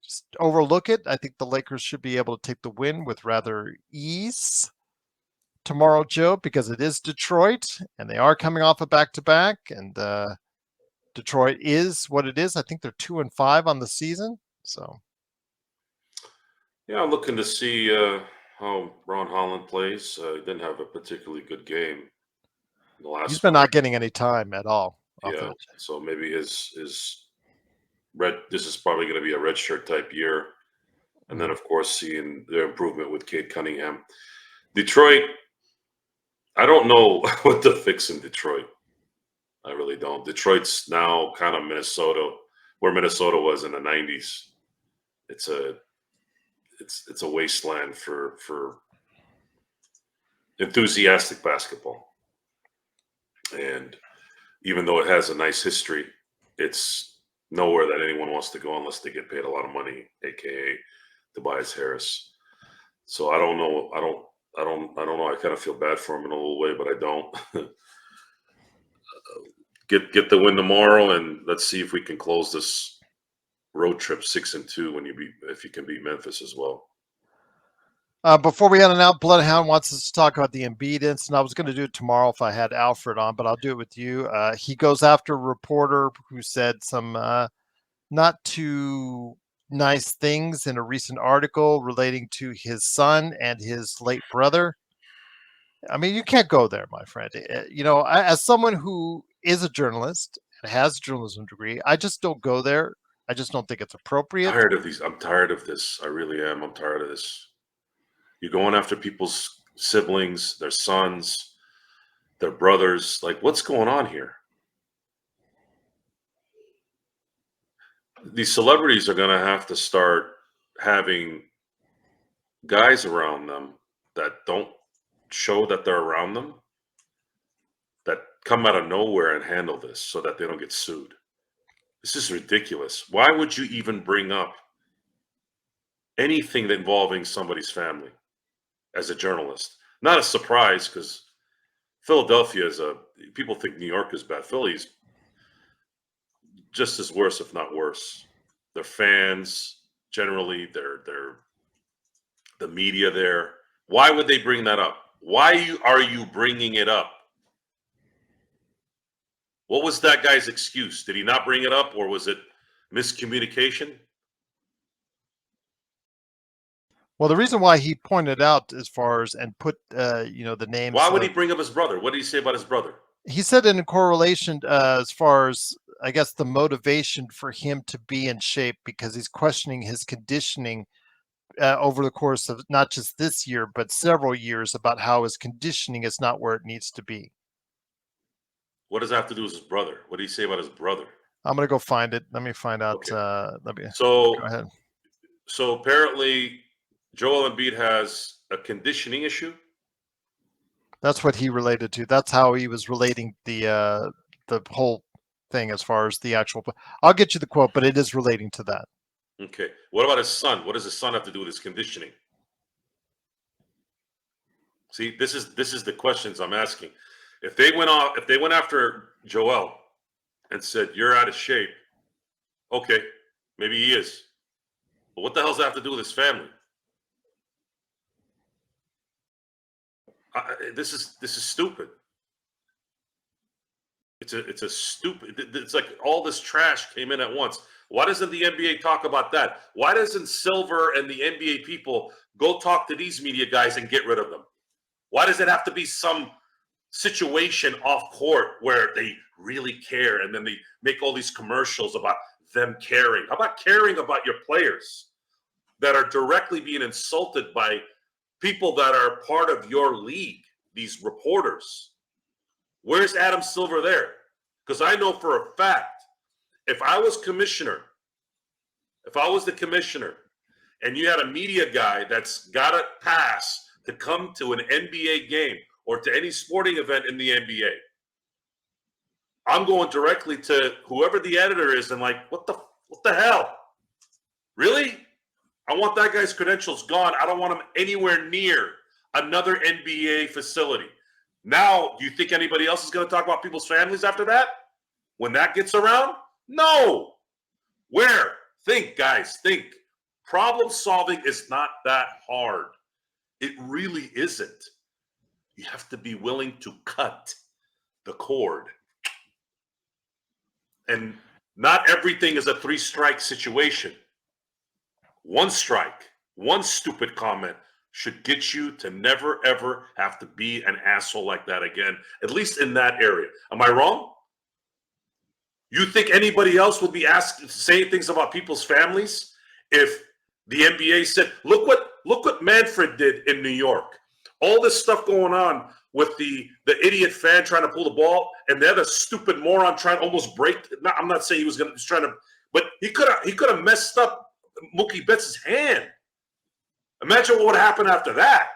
just overlook it, I think the Lakers should be able to take the win with rather ease tomorrow, Joe, because it is Detroit and they are coming off a back-to-back, and Detroit is what it is. I think they're 2-5 on the season. So yeah, I'm looking to see how Ron Holland plays. He didn't have a particularly good game in the last. He's been not getting any time at all. Yeah, so maybe his red. This is probably going to be a red shirt type year, and then of course seeing the improvement with Cade Cunningham. Detroit, I don't know what to fix in Detroit. I really don't. Detroit's now kind of Minnesota, where Minnesota was in the '90s. It's a wasteland for enthusiastic basketball, and even though it has a nice history, it's nowhere that anyone wants to go unless they get paid a lot of money, aka Tobias Harris. So I don't know. I don't know. I kind of feel bad for him in a little way, but I don't. Get the win tomorrow, and let's see if we can close this road trip 6-2 if you can beat Memphis as well. Before we head on out, Bloodhound wants us to talk about the Embiid incident. I was going to do it tomorrow if I had Alfred on, but I'll do it with you. He goes after a reporter who said some not too nice things in a recent article relating to his son and his late brother. I mean, you can't go there, my friend. As someone who is a journalist and has a journalism degree, I just don't go there. I just don't think it's appropriate. Tired of these. I'm tired of this. I really am. I'm tired of this. You're going after people's siblings, their sons, their brothers. Like, what's going on here? These celebrities are going to have to start having guys around them that don't show that they're around them, that come out of nowhere and handle this so that they don't get sued. This is ridiculous. Why would you even bring up anything involving somebody's family as a journalist? Not a surprise, because Philadelphia people think New York is bad. Philly's just as worse, if not worse. Their fans, generally, they're the media there. Why would they bring that up? Why are you bringing it up? What was that guy's excuse? Did he not bring it up, or was it miscommunication? Well, the reason why he pointed out as far as and put the names. Why would he bring up his brother? What did he say about his brother? He said in correlation as far as, I guess, the motivation for him to be in shape, because he's questioning his conditioning over the course of not just this year, but several years, about how his conditioning is not where it needs to be. What does that have to do with his brother? What did he say about his brother? I'm going to go find it. Let me find out. Okay. Go ahead. So apparently Joel Embiid has a conditioning issue. That's what he related to. That's how he was relating the whole thing as far as the actual. I'll get you the quote, but it is relating to that. Okay. What about his son? What does his son have to do with his conditioning? See, this is the questions I'm asking. If they went after Joel and said, "You're out of shape," okay, maybe he is. But what the hell does that have to do with his family? This is stupid. It's a stupid. It's like all this trash came in at once. Why doesn't the NBA talk about that? Why doesn't Silver and the NBA people go talk to these media guys and get rid of them? Why does it have to be some situation off court where they really care and then they make all these commercials about them caring? How about caring about your players that are directly being insulted by people that are part of your league, these reporters? Where's Adam Silver there? Because I know for a fact, if I was the commissioner, and you had a media guy that's got a pass to come to an NBA game or to any sporting event in the NBA, I'm going directly to whoever the editor is and like, what the hell? Really? I want that guy's credentials gone. I don't want him anywhere near another NBA facility. Now, do you think anybody else is going to talk about people's families after that? When that gets around? No. Where? Think, guys, think. Problem solving is not that hard. It really isn't. You have to be willing to cut the cord. And not everything is a 3-strike situation. 1 strike, 1 stupid comment should get you to never, ever have to be an asshole like that again, at least in that area. Am I wrong? You think anybody else would be saying things about people's families if the NBA said, look what Manfred did in New York. All this stuff going on with the idiot fan trying to pull the ball, and the other stupid moron trying to almost break. I'm not saying he was trying to, but he could have messed up Mookie Betts' hand. Imagine what would happen after that.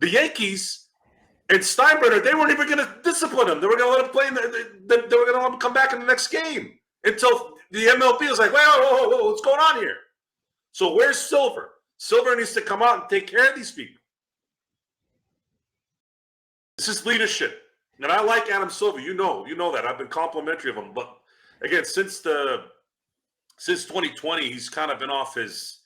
The Yankees and Steinbrenner, they weren't even going to discipline him. They were going to let him play. They were going to let him come back in the next game until the MLB was like, whoa, what's going on here? So where's Silver? Silver needs to come out and take care of these people. This is leadership. And I like Adam Silver. You know that. I've been complimentary of him. But again, since 2020, he's kind of been off his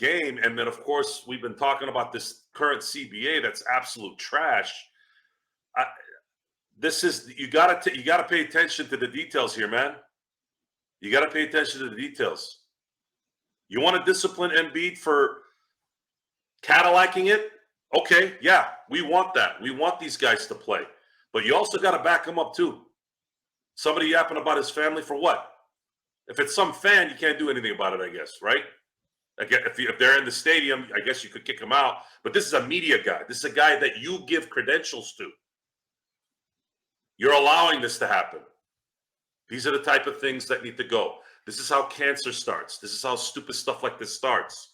game. And then, of course, we've been talking about this current CBA that's absolute trash. You got to pay attention to the details here, man. You got to pay attention to the details. You want to discipline Embiid for Cadillacing it? Okay, yeah, we want that. We want these guys to play. But you also got to back them up too. Somebody yapping about his family for what? If it's some fan, you can't do anything about it, I guess, right? If they're in the stadium, I guess you could kick them out. But this is a media guy. This is a guy that you give credentials to. You're allowing this to happen. These are the type of things that need to go. This is how cancer starts. This is how stupid stuff like this starts.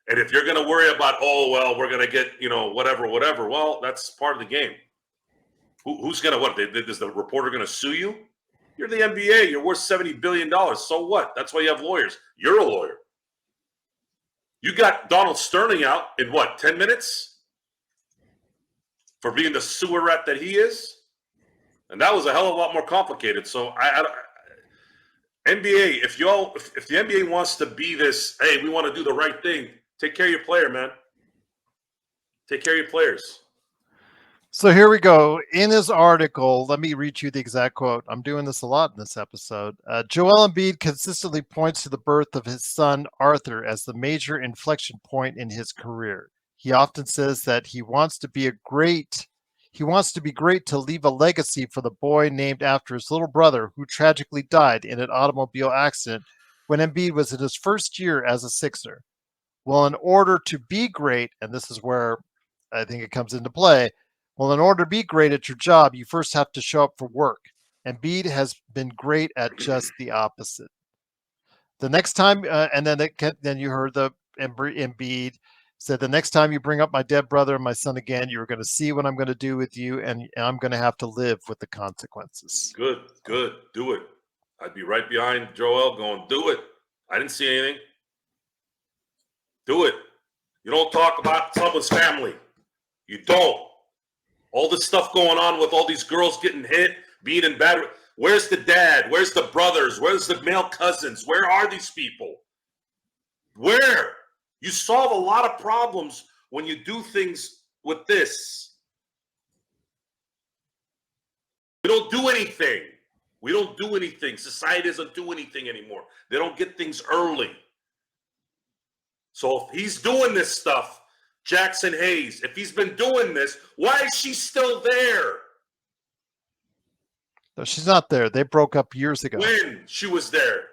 And if you're going to worry about, oh, well, we're going to get, whatever, well, that's part of the game. Who's going to what? Is the reporter going to sue you? You're the NBA. You're worth $70 billion. So what? That's why you have lawyers. You're a lawyer. You got Donald Sterling out in what, 10 minutes? For being the sewer rat that he is? And that was a hell of a lot more complicated. So NBA, if the NBA wants to be this, hey, we want to do the right thing, take care of your player, man. Take care of your players. So here we go. In his article, let me read you the exact quote. I'm doing this a lot in this episode. Joel Embiid consistently points to the birth of his son, Arthur, as the major inflection point in his career. He often says that he wants to be great to leave a legacy for the boy named after his little brother, who tragically died in an automobile accident when Embiid was in his first year as a Sixer. Well, in order to be great, and this is where I think it comes into play, well, in order to be great at your job, you first have to show up for work. Embiid has been great at just the opposite. The next time, and then you heard the Embiid said, the next time you bring up my dead brother and my son again, you're going to see what I'm going to do with you, and I'm going to have to live with the consequences. Good. Do it. I'd be right behind Joel going, do it. I didn't see anything. Do it. You don't talk about someone's family. You don't. All this stuff going on with all these girls getting hit, being in bad. Where's the dad? Where's the brothers? Where's the male cousins? Where are these people? Where? You solve a lot of problems when you do things with this. We don't do anything. We don't do anything. Society doesn't do anything anymore. They don't get things early. So if he's doing this stuff, Jaxson Hayes, if he's been doing this, why is she still there? No, she's not there. They broke up years ago. When she was there.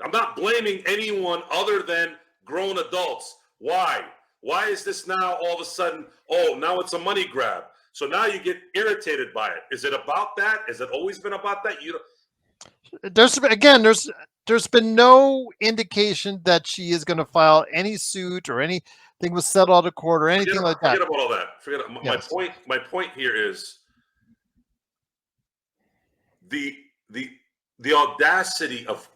I'm not blaming anyone other than grown adults. Why? Why is this now all of a sudden, now it's a money grab? So now you get irritated by it. Is it about that? Has it always been about that? There's been no indication that she is going to file any suit or anything was settled out of court or anything like that. Forget about all that. Yes. My point here is the audacity of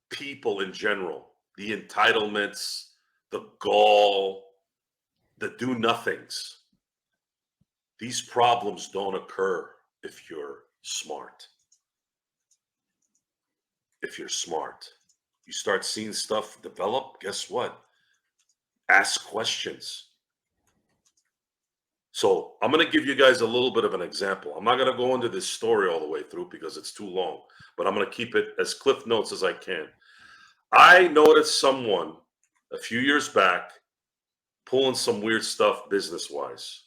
people in general, the entitlements, the gall, the do-nothings. These problems don't occur if you're smart. If you're smart, you start seeing stuff develop, guess what? Ask questions. So I'm going to give you guys a little bit of an example. I'm not going to go into this story all the way through because it's too long, but I'm going to keep it as cliff notes as I can. I noticed someone a few years back pulling some weird stuff business-wise,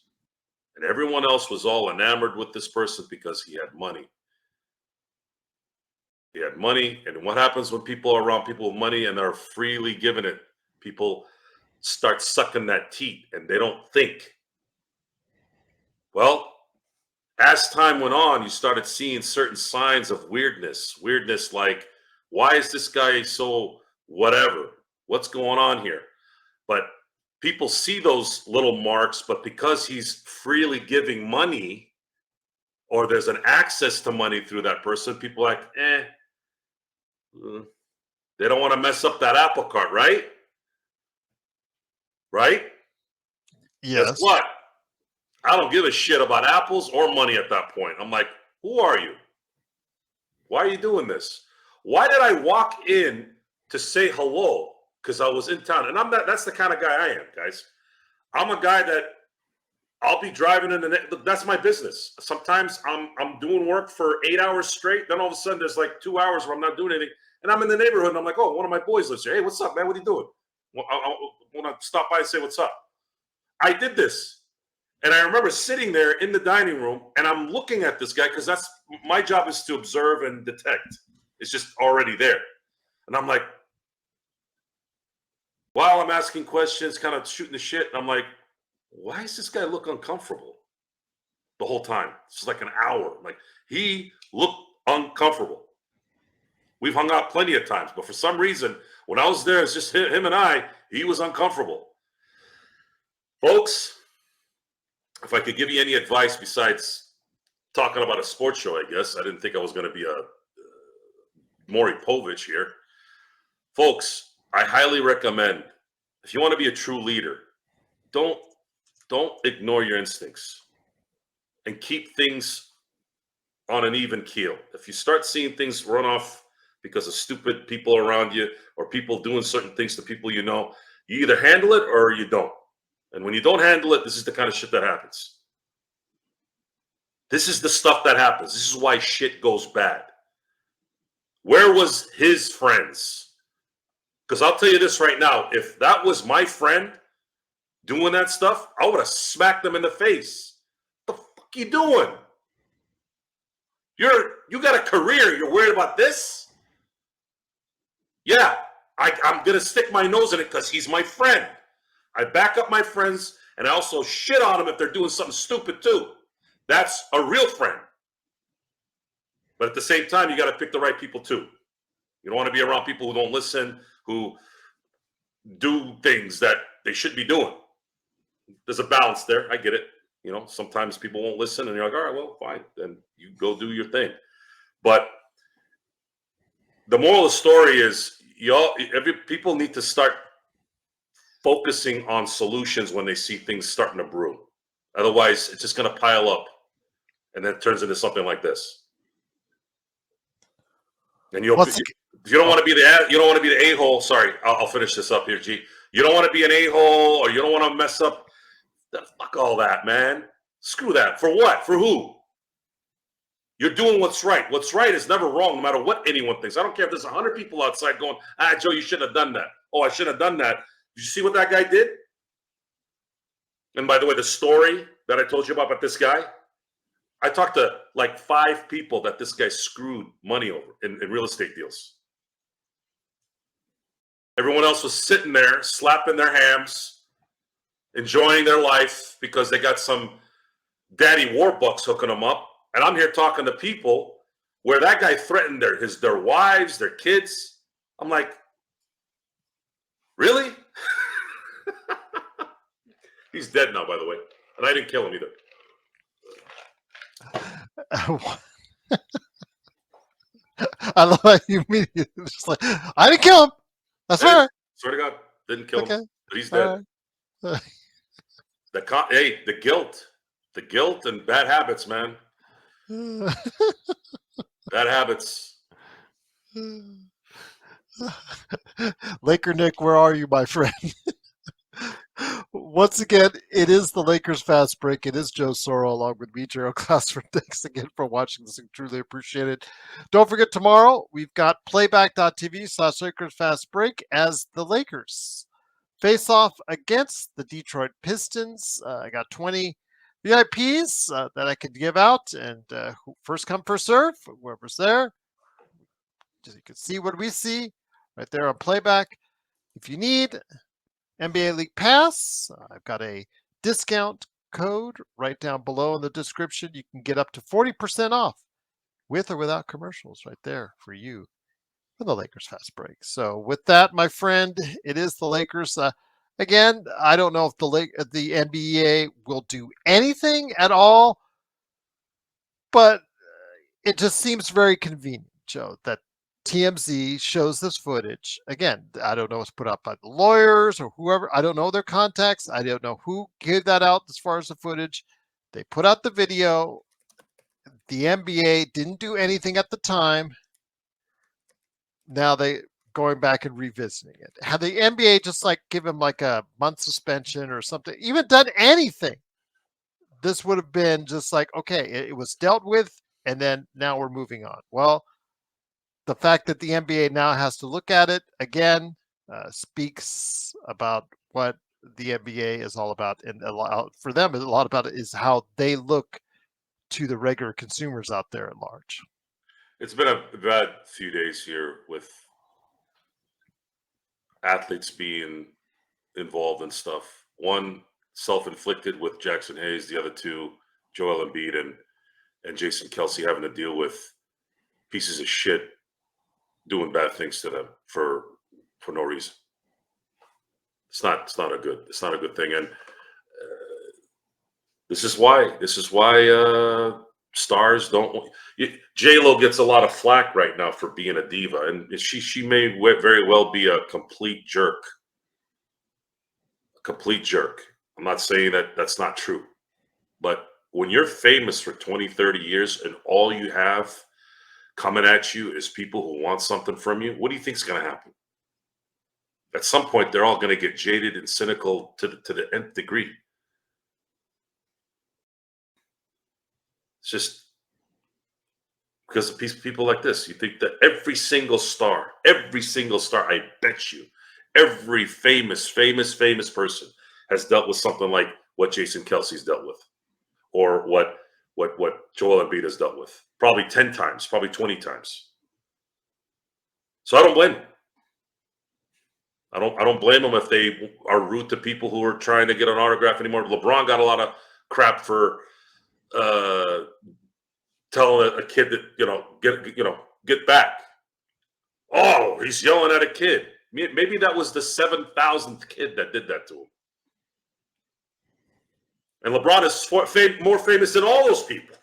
and everyone else was all enamored with this person because he had money. He had money, and what happens when people are around people with money and they're freely giving it? People start sucking that teat, and they don't think. Well, as time went on, you started seeing certain signs of weirdness. Weirdness like, why is this guy so whatever? What's going on here? But people see those little marks, but because he's freely giving money, or there's an access to money through that person, people are like, they don't want to mess up that apple cart, right? Right? Yes. Guess what? I don't give a shit about apples or money at that point. I'm like, who are you? Why are you doing this? Why did I walk in to say hello? Because I was in town. And that's the kind of guy I am, guys. I'm a guy that I'll be driving in the. That's my business. Sometimes I'm doing work for 8 hours straight. Then all of a sudden there's like 2 hours where I'm not doing anything, and I'm in the neighborhood and I'm like, oh, one of my boys lives here. Hey, what's up, man? What are you doing? Well, I want to stop by and say what's up. I did this, and I remember sitting there in the dining room, and I'm looking at this guy because that's my job is to observe and detect. It's just already there, and I'm like, while I'm asking questions, kind of shooting the shit, and I'm like, why does this guy look uncomfortable the whole time? It's like an hour. Like, he looked uncomfortable. We've hung out plenty of times, but for some reason, when I was there, it's just him and I, he was uncomfortable. Folks, if I could give you any advice besides talking about a sports show, I guess. I didn't think I was going to be a Maury Povich here. Folks, I highly recommend, if you want to be a true leader, don't ignore your instincts and keep things on an even keel. If you start seeing things run off because of stupid people around you or people doing certain things to people you know, you either handle it or you don't. And when you don't handle it, this is the kind of shit that happens. This is the stuff that happens. This is why shit goes bad. Where was his friends? Because I'll tell you this right now, if that was my friend doing that stuff, I would have smacked them in the face. What the fuck you doing? You got a career. You're worried about this? Yeah, I'm going to stick my nose in it because he's my friend. I back up my friends, and I also shit on them if they're doing something stupid too. That's a real friend. But at the same time, you got to pick the right people too. You don't want to be around people who don't listen, who do things that they should be doing. There's a balance there. I get it. You know, sometimes people won't listen, and you're like, all right, well, fine. Then you go do your thing. But the moral of the story is, people need to start focusing on solutions when they see things starting to brew. Otherwise, it's just going to pile up, and then it turns into something like this. And you don't want to be the a-hole. Sorry, I'll finish this up here, G. You don't want to be an a-hole, or you don't want to mess up. Fuck all that, man. Screw that. For what? For who? You're doing what's right. What's right is never wrong, no matter what anyone thinks. I don't care if there's 100 people outside going, Joe, you shouldn't have done that. Oh, I shouldn't have done that. Did you see what that guy did? And by the way, the story that I told you about this guy, I talked to like 5 people that this guy screwed money over in real estate deals. Everyone else was sitting there, slapping their hams, enjoying their life because they got some daddy warbucks hooking them up. And I'm here talking to people where that guy threatened their wives, their kids. I'm like, really? He's dead now, by the way. And I didn't kill him either. I love how you mean it. Just like, I didn't kill him. That's right. Swear to God, didn't kill him. But he's dead. The guilt and bad habits, man. Bad habits. Laker Nick, where are you, my friend? Once again, it is the Lakers Fast Break. It is Joe Soro along with me, Gerald Glassford. Thanks again for watching this. I truly appreciate it. Don't forget, tomorrow we've got playback.tv/Lakers Fast Break as the Lakers face off against the Detroit Pistons. I got 20 VIPs that I could give out, and first come, first serve, whoever's there. Just you can see what we see right there on playback. If you need NBA League Pass, I've got a discount code right down below in the description. You can get up to 40% off with or without commercials right there for you for the Lakers Fast Break. So with that, my friend, it is the Lakers. Again, I don't know if the NBA will do anything at all, but it just seems very convenient, Joe, that TMZ shows this footage. Again, I don't know if it's put out by the lawyers or whoever. I don't know their contacts. I don't know who gave that out as far as the footage. They put out the video. The NBA didn't do anything at the time. Now they going back and revisiting it. Had the NBA just like give him like a month suspension or something, even done anything, this would have been just like, okay, it was dealt with, and then now we're moving on. Well, the fact that the NBA now has to look at it again speaks about what the NBA is all about, and a lot, for them, a lot about it is how they look to the regular consumers out there at large. It's been a bad few days here with athletes being involved in stuff. One self-inflicted with Jaxson Hayes, the other two, Joel Embiid and Jason Kelsey, having to deal with pieces of shit doing bad things to them for no reason. It's not a good thing. And this is why stars don't. J Lo gets a lot of flack right now for being a diva, and she may very well be a complete jerk. A complete jerk. I'm not saying that that's not true, but when you're famous for 20, 30 years and all you have coming at you is people who want something from you, what do you think's going to happen? At some point, they're all going to get jaded and cynical to the nth degree. It's just because of people like this. You think that every single star, I bet you, every famous person has dealt with something like what Jason Kelsey's dealt with, or what Joel Embiid has dealt with. Probably 10 times, probably 20 times. So I don't blame them. I don't blame them if they are rude to people who are trying to get an autograph anymore. LeBron got a lot of crap for telling a kid that get back. Oh, he's yelling at a kid. Maybe that was the 7,000th kid that did that to him. And LeBron is more famous than all those people.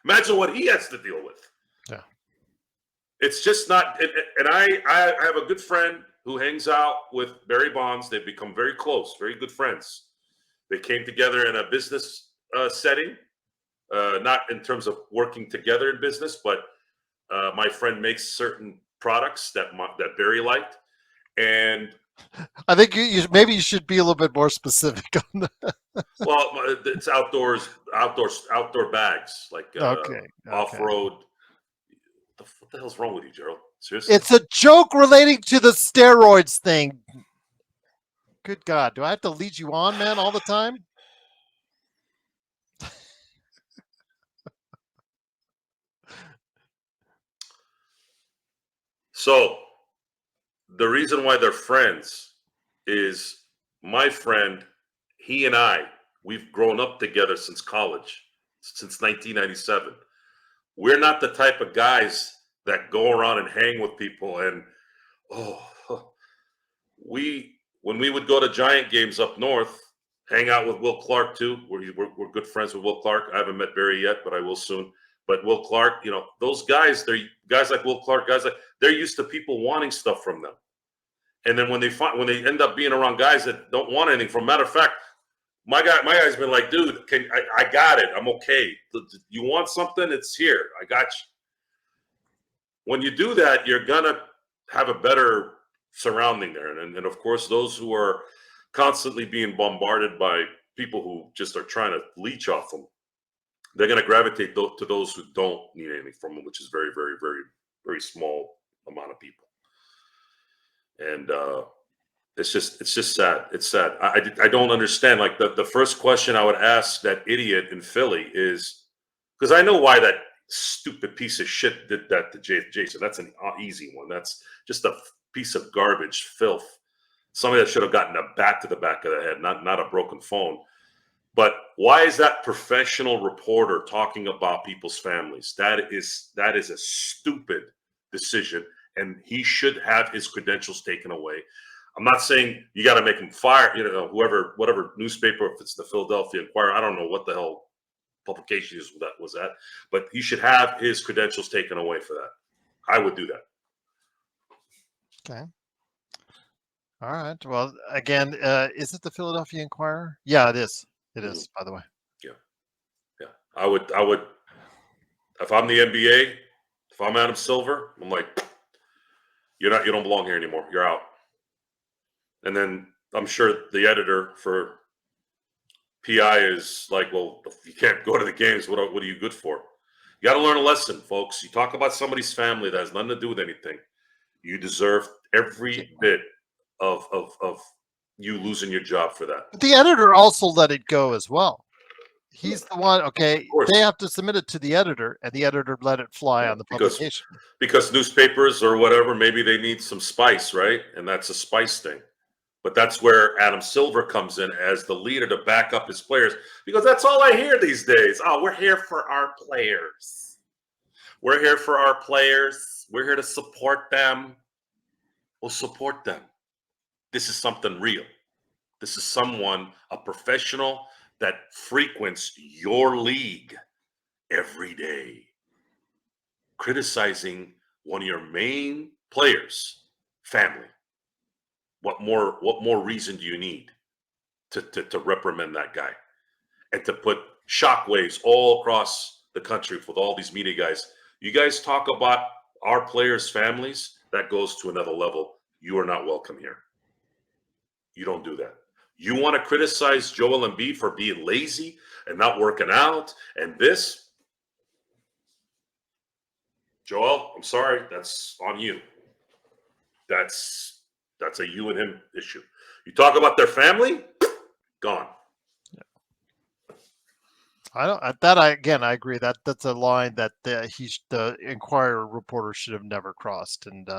Imagine what he has to deal with. Yeah, it's just not. And I have a good friend who hangs out with Barry Bonds. They've become very close, very good friends. They came together in a business setting, not in terms of working together in business, but my friend makes certain products that Barry liked, and I think maybe you should be a little bit more specific on that. well, it's outdoor bags, like Okay. off-road. What the hell's wrong with you, Gerald? Seriously? It's a joke relating to the steroids thing. Good God, do I have to lead you on, man, all the time? So the reason why they're friends is my friend, he and we've grown up together since college, since 1997. We're not the type of guys that go around and hang with people. And when we would go to Giant games up north, hang out with Will Clark too. We're good friends with Will Clark. I haven't met Barry yet, but I will soon. But Will Clark, those guys, they're guys like Will Clark, they're used to people wanting stuff from them. And then when they end up being around guys that don't want anything, from matter of fact, my guy's been like, dude, I got it. I'm okay. You want something? It's here. I got you. When you do that, you're gonna have a better surrounding there. And of course, those who are constantly being bombarded by people who just are trying to leech off them, they're going to gravitate to those who don't need anything from them, which is very, very, very, very small amount of people. And it's just sad. It's sad. I don't understand. Like the first question I would ask that idiot in Philly is, because I know why that stupid piece of shit did that to Jason. That's an easy one. That's just a piece of garbage, filth. Somebody that should have gotten a bat to the back of the head, not a broken phone. But why is that professional reporter talking about people's families? That is a stupid decision, and he should have his credentials taken away. I'm not saying you got to make him fire, whatever newspaper, if it's the Philadelphia Inquirer, I don't know what the hell publication was that, but he should have his credentials taken away for that. I would do that. Okay. All right. Well, again, is it the Philadelphia Inquirer? Yeah, it is. It is, by the way. Yeah. I would. If I'm the NBA, if I'm Adam Silver, I'm like, you don't belong here anymore. You're out. And then I'm sure the editor for PI is like, well, if you can't go to the games, what are you good for? You got to learn a lesson, folks. You talk about somebody's family that has nothing to do with anything. You deserve every bit of you losing your job for that. But the editor also let it go as well. He's the one. Okay, course. they have to submit it to the editor, and the editor let it fly on the publication. Because newspapers or whatever, maybe they need some spice, right? And that's a spice thing. But that's where Adam Silver comes in as the leader to back up his players, because that's all I hear these days. Oh, we're here for our players. We're here for our players. We're here to support them. We'll support them. This is something real. This is someone, a professional that frequents your league every day, criticizing one of your main players' family. What more reason do you need to reprimand that guy and to put shockwaves all across the country with all these media guys? You guys talk about our players' families, that goes to another level. You are not welcome here. You don't do that. You want to criticize Joel Embiid for being lazy and not working out and this? Joel, I'm sorry, that's on you. That's a you and him issue. You talk about their family, gone. I agree that that's a line that the Inquirer reporter should have never crossed, and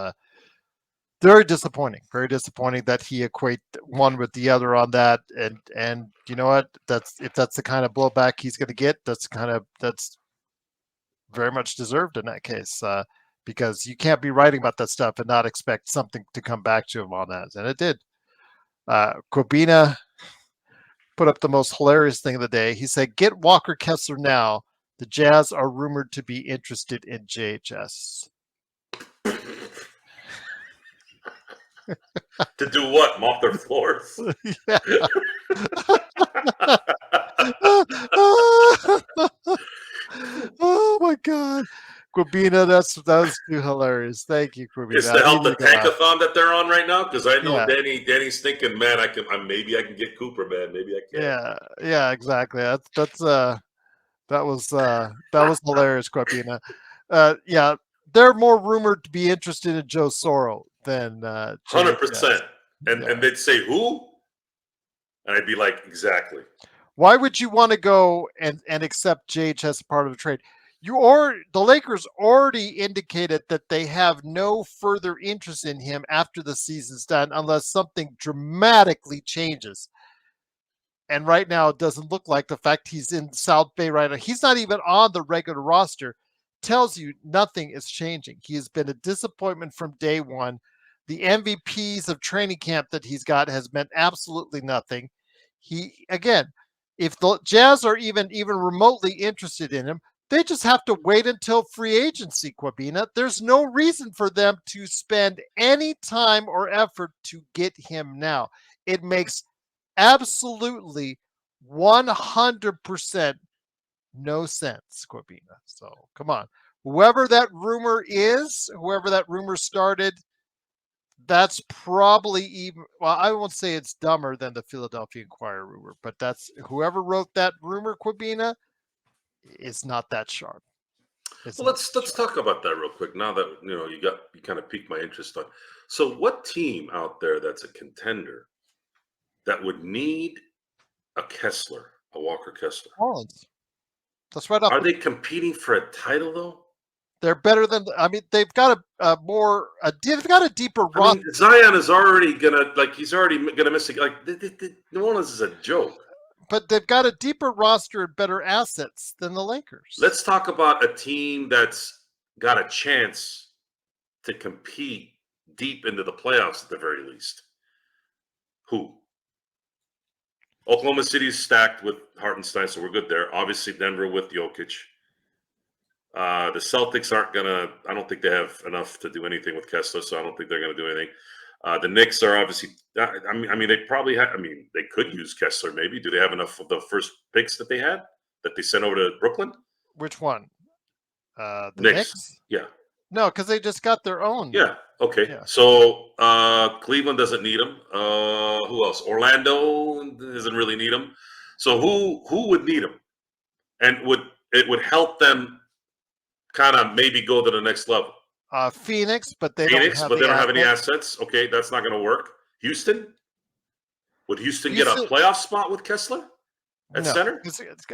very disappointing that he equate one with the other on that, and you know what, if that's the kind of blowback he's going to get, that's very much deserved in that case, because you can't be writing about that stuff and not expect something to come back to him on that, and it did. Corbina put up the most hilarious thing of the day. He said, "Get Walker Kessler now. The Jazz are rumored to be interested in JHS." To do what? Mop their floors? Yeah. Oh my God, Corbina, that was too hilarious. Thank you, Corbina. Is to help the tankathon that they're on right now? Because I know Danny's thinking, man, maybe I can get Cooper, man. Maybe I can. Yeah, exactly. That was hilarious, Corbina. Yeah, they're more rumored to be interested in Joe Soro than 100%. And they'd say who? And I'd be like, exactly. Why would you want to go and accept JH as part of the trade? The Lakers already indicated that they have no further interest in him after the season's done unless something dramatically changes. And right now, it doesn't look like the fact he's in South Bay right now. He's not even on the regular roster. Tells you nothing is changing. He has been a disappointment from day one. The MVPs of training camp that he's got has meant absolutely nothing. If the Jazz are even remotely interested in him, they just have to wait until free agency, Corbina. There's no reason for them to spend any time or effort to get him now. It makes absolutely 100% no sense, Corbina. So come on. Whoever that rumor started, that's probably even, well, I won't say it's dumber than the Philadelphia Inquirer rumor, but that's whoever wrote that rumor, Corbina, is not that sharp. Well, let's talk about that real quick. Now that you kind of piqued my interest on. So, what team out there that's a contender that would need a Walker Kessler? Orleans. That's right up. Are they competing for a title though? They're better than. I mean, they've got they've got a deeper roster. Zion is already he's already gonna miss it. Like New Orleans is a joke. But they've got a deeper roster and better assets than the Lakers. Let's talk about a team that's got a chance to compete deep into the playoffs at the very least. Who? Oklahoma City is stacked with Hartenstein, so we're good there. Obviously, Denver with Jokic. The Celtics aren't gonna. I don't think they have enough to do anything with Kessler, so I don't think they're gonna do anything. The Knicks are obviously. I mean, they probably have. I mean, they could use Kessler. Maybe. Do they have enough of the first picks that they had that they sent over to Brooklyn? Which one? The Knicks. Yeah. No, because they just got their own. Yeah. Okay. Yeah. So Cleveland doesn't need them. Who else? Orlando doesn't really need them. So who would need him, and it would help them kind of maybe go to the next level? Phoenix, but they don't Phoenix, have but they the don't have any assets. assets. Okay, that's not going to work. Houston, would Houston get a Houston, playoff spot with Kessler at no, center?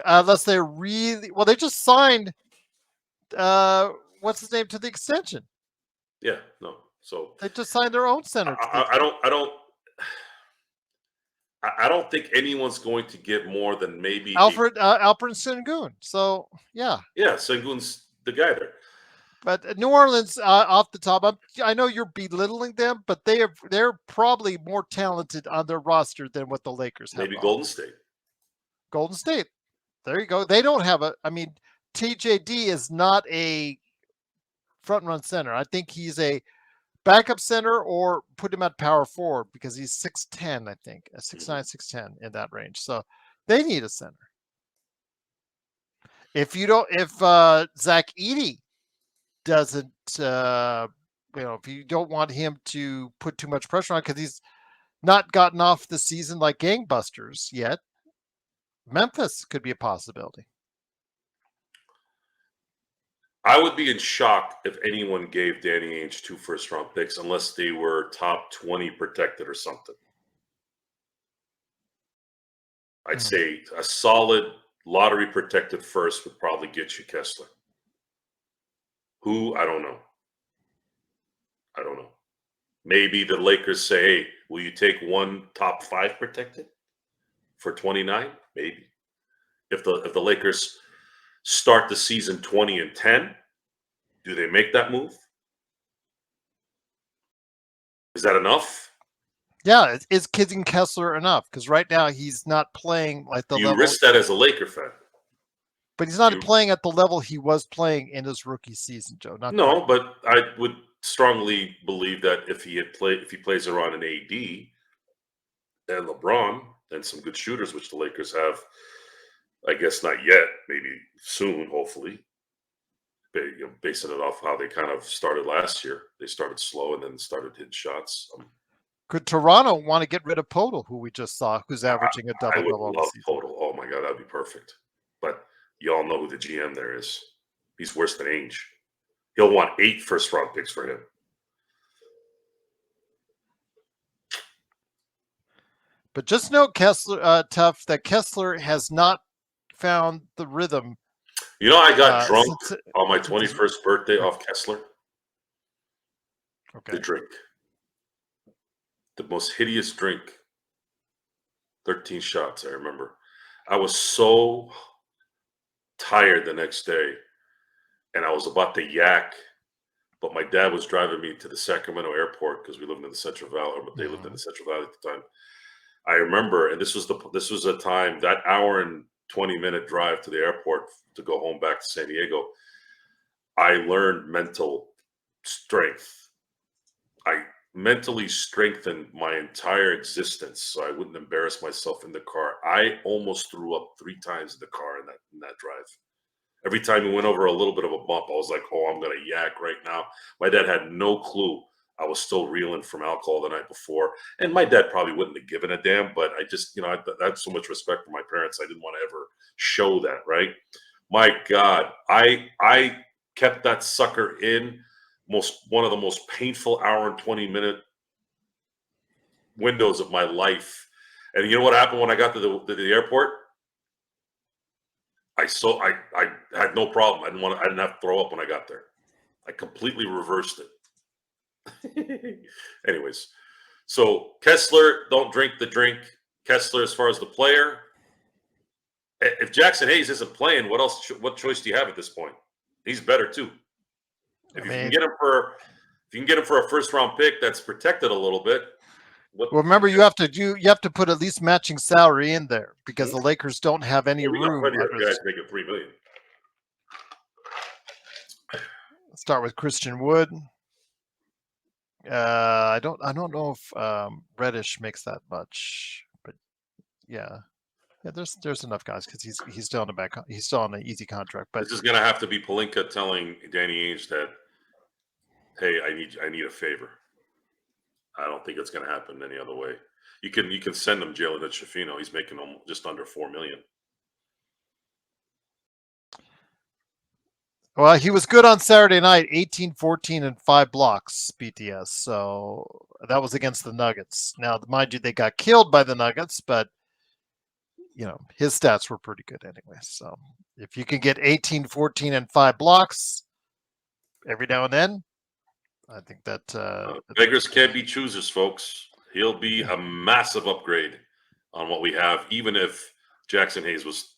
unless they're really well. They just signed. What's his name to the extension? Yeah, no. So They just signed their own center to the I extension. I don't think anyone's going to get more than maybe Alfred Sengun. So yeah, yeah, Sengun's the guy there. but New Orleans, off the top, I know you're belittling them, but they're probably more talented on their roster than what the Lakers have Maybe to Golden offer. State. Golden State. There you go. They don't have a. I mean, TJD is not a front run center. I think he's a backup center or put him at power forward because he's 6'10", I think, 6'9", 6'10", in that range. So they need a center. If Zach Edey doesn't, if you don't want him to put too much pressure on because he's not gotten off the season like gangbusters yet, Memphis could be a possibility. I would be in shock if anyone gave Danny Ainge 2 first-round picks unless they were top 20 protected or something. I'd say a solid lottery protected first would probably get you Kessler. Who? I don't know. Maybe the Lakers say, hey, will you take one top 5 protected for 29? Maybe. If the Lakers start the season 20-10, do they make that move? Is that enough? Yeah, is Kidding Kessler enough? Because right now he's not playing like the You level. risk that as a Laker fan. But he's not playing at the level he was playing in his rookie season, Joe. No, but I would strongly believe that if he plays around an AD and LeBron and some good shooters, which the Lakers have, I guess not yet, maybe soon, hopefully. Basing it off how they kind of started last year, they started slow and then started hitting shots. Could Toronto want to get rid of Podol, who we just saw, who's averaging a double double? I would love Podol. Oh my God, that'd be perfect. But you all know who the GM there is. He's worse than Ainge. He'll want 8 first-round picks for him. But just note, Tough, that Kessler has not found the rhythm. You know, I got drunk on my 21st birthday off Kessler. Okay. The drink. The most hideous drink. 13 shots, I remember. I was so tired the next day, and I was about to yak, but my dad was driving me to the Sacramento airport because we lived in the Central Valley, or they lived in the Central Valley at the time. I remember, and this was a time, that hour and 20-minute drive to the airport to go home back to San Diego, I learned mental strength. I mentally strengthened my entire existence so I wouldn't embarrass myself in the car. I almost threw up 3 times in the car in that drive. Every time we went over a little bit of a bump, I was like, oh, I'm going to yak right now. My dad had no clue I was still reeling from alcohol the night before. And my dad probably wouldn't have given a damn, but I just, I have so much respect for my parents. I didn't want to ever show that, right? My God, I kept that sucker in. One of the most painful hour and 20-minute windows of my life. And you know what happened when I got to the airport? I had no problem. I didn't have to throw up when I got there. I completely reversed it. Anyways, so Kessler, don't drink the drink. Kessler, as far as the player, if Jaxson Hayes isn't playing, what choice do you have at this point? He's better too. If you can get him for a first-round pick that's protected a little bit. Well, remember, you have to put at least matching salary in there because the Lakers don't have any room. We got plenty of guys making $3 million. Start with Christian Wood. I don't know if Reddish makes that much, but yeah, there's enough guys because he's still on an easy contract. But this is going to have to be Pelinka telling Danny Ainge that, hey, I need a favor. I don't think it's going to happen any other way. You can send him Jalen Schifino. He's making just under $4 million. Well, he was good on Saturday night, 18, 14, and 5 blocks, BTS. So that was against the Nuggets. Now, mind you, they got killed by the Nuggets, but, his stats were pretty good anyway. So if you can get 18, 14, and 5 blocks every now and then, I think that beggars can't be choosers, folks. He'll be a massive upgrade on what we have, even if Jaxson Hayes was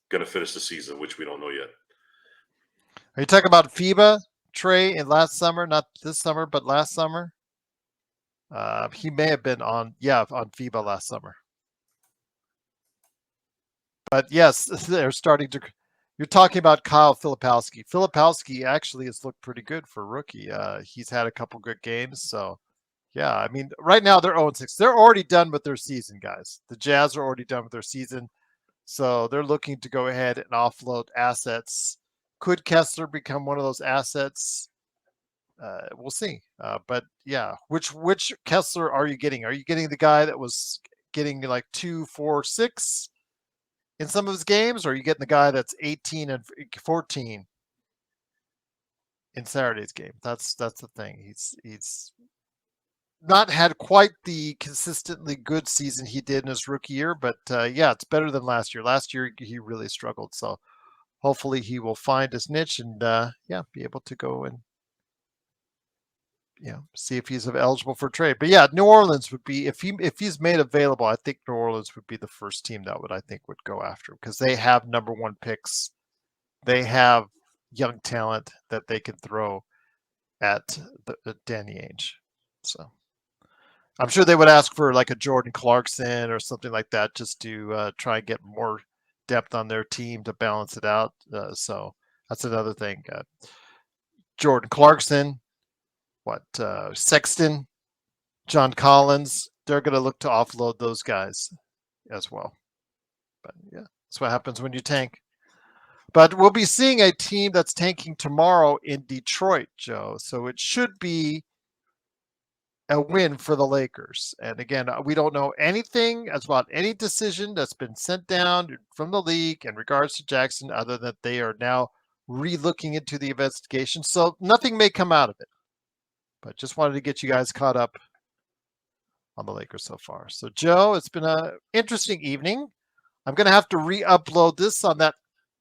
going to finish the season, which we don't know yet. Are you talking about FIBA, Trey, in last summer? Not this summer, but last summer? He may have been on FIBA last summer. But yes, they're starting to. You're talking about Kyle Filipowski. Filipowski actually has looked pretty good for a rookie. He's had a couple good games. So, yeah, I mean, right now they're 0-6. They're already done with their season, guys. The Jazz are already done with their season. So they're looking to go ahead and offload assets. Could Kessler become one of those assets? We'll see. But yeah, which Kessler are you getting? Are you getting the guy that was getting like 2, 4, 6 in some of his games, or are you getting the guy that's 18 and 14 in Saturday's game? That's the thing. He's not had quite the consistently good season he did in his rookie year, but yeah, it's better than last year. Last year he really struggled. So hopefully he will find his niche and be able to go and see if he's eligible for trade. But yeah, New Orleans would be if he's made available. I think New Orleans would be the first team that would go after him because they have number 1 picks. They have young talent that they can throw at Danny Ainge. So I'm sure they would ask for like a Jordan Clarkson or something like that just to try and get more depth on their team to balance it out. So that's another thing. Jordan Clarkson, Sexton, John Collins, they're going to look to offload those guys as well. But yeah, that's what happens when you tank. But we'll be seeing a team that's tanking tomorrow in Detroit, Joe. So it should be a win for the Lakers. And again, we don't know anything about any decision that's been sent down from the league in regards to Jackson, other than they are now re-looking into the investigation. So nothing may come out of it. But just wanted to get you guys caught up on the Lakers so far. So, Joe, it's been an interesting evening. I'm going to have to re-upload this on that.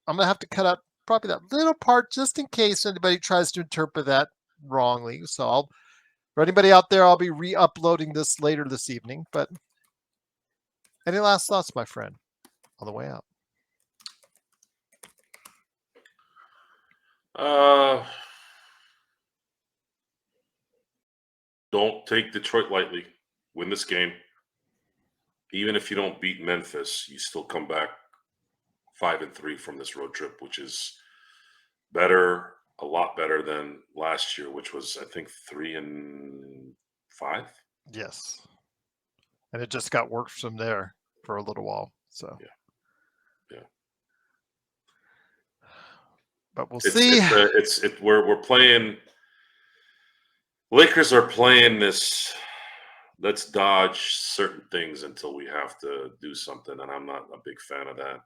I'm going to have to cut out probably that little part just in case anybody tries to interpret that wrongly. So, for anybody out there, I'll be re-uploading this later this evening. But any last thoughts, my friend, on the way out? Don't take Detroit lightly. Win this game. Even if you don't beat Memphis, you still come back 5-3 from this road trip, which is better, a lot better than last year, which was, I think, 3-5. Yes. And it just got worse from there for a little while. So yeah. But we'll see. We're playing. Lakers are playing this. Let's dodge certain things until we have to do something, and I'm not a big fan of that.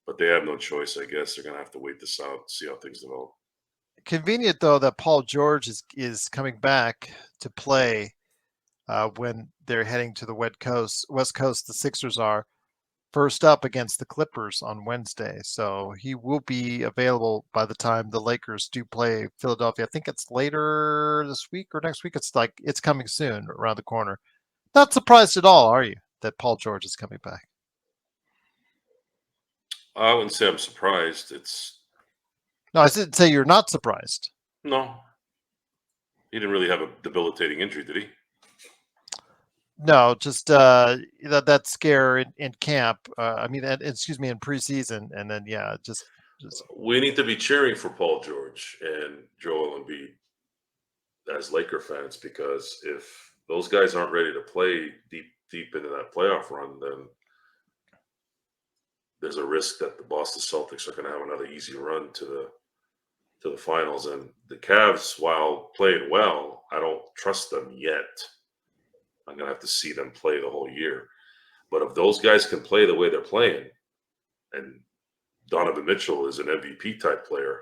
But they have no choice, I guess. They're going to have to wait this out, see how things develop. Convenient, though, that Paul George is coming back to play when they're heading to the West Coast. The Sixers are first up against the Clippers on Wednesday. So he will be available by the time the Lakers do play Philadelphia. I think it's later this week or next week. It's coming soon, around the corner. Not surprised at all, are you, that Paul George is coming back? I wouldn't say I'm surprised. No, I didn't say you're not surprised. No. He didn't really have a debilitating injury, did he? No, just that scare in camp. In preseason, and then just. We need to be cheering for Paul George and Joel Embiid as Laker fans, because if those guys aren't ready to play deep into that playoff run, then there's a risk that the Boston Celtics are going to have another easy run to the finals. And the Cavs, while playing well, I don't trust them yet. I'm going to have to see them play the whole year. But if those guys can play the way they're playing, and Donovan Mitchell is an MVP type player.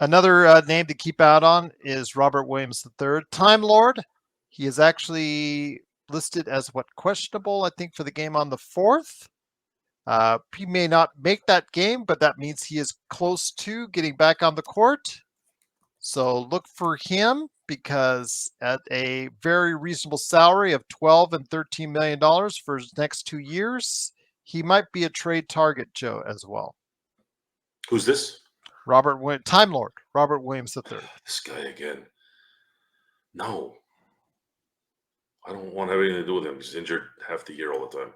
Another name to keep out on is Robert Williams III, Time Lord. He is actually listed as questionable, I think, for the game on the 4th. He may not make that game, but that means he is close to getting back on the court. So look for him, because at a very reasonable salary of $12 and $13 million for his next 2 years, he might be a trade target, Joe, as well. Who's this? Time Lord, Robert Williams III. This guy again. No. I don't want to have anything to do with him. He's injured half the year all the time.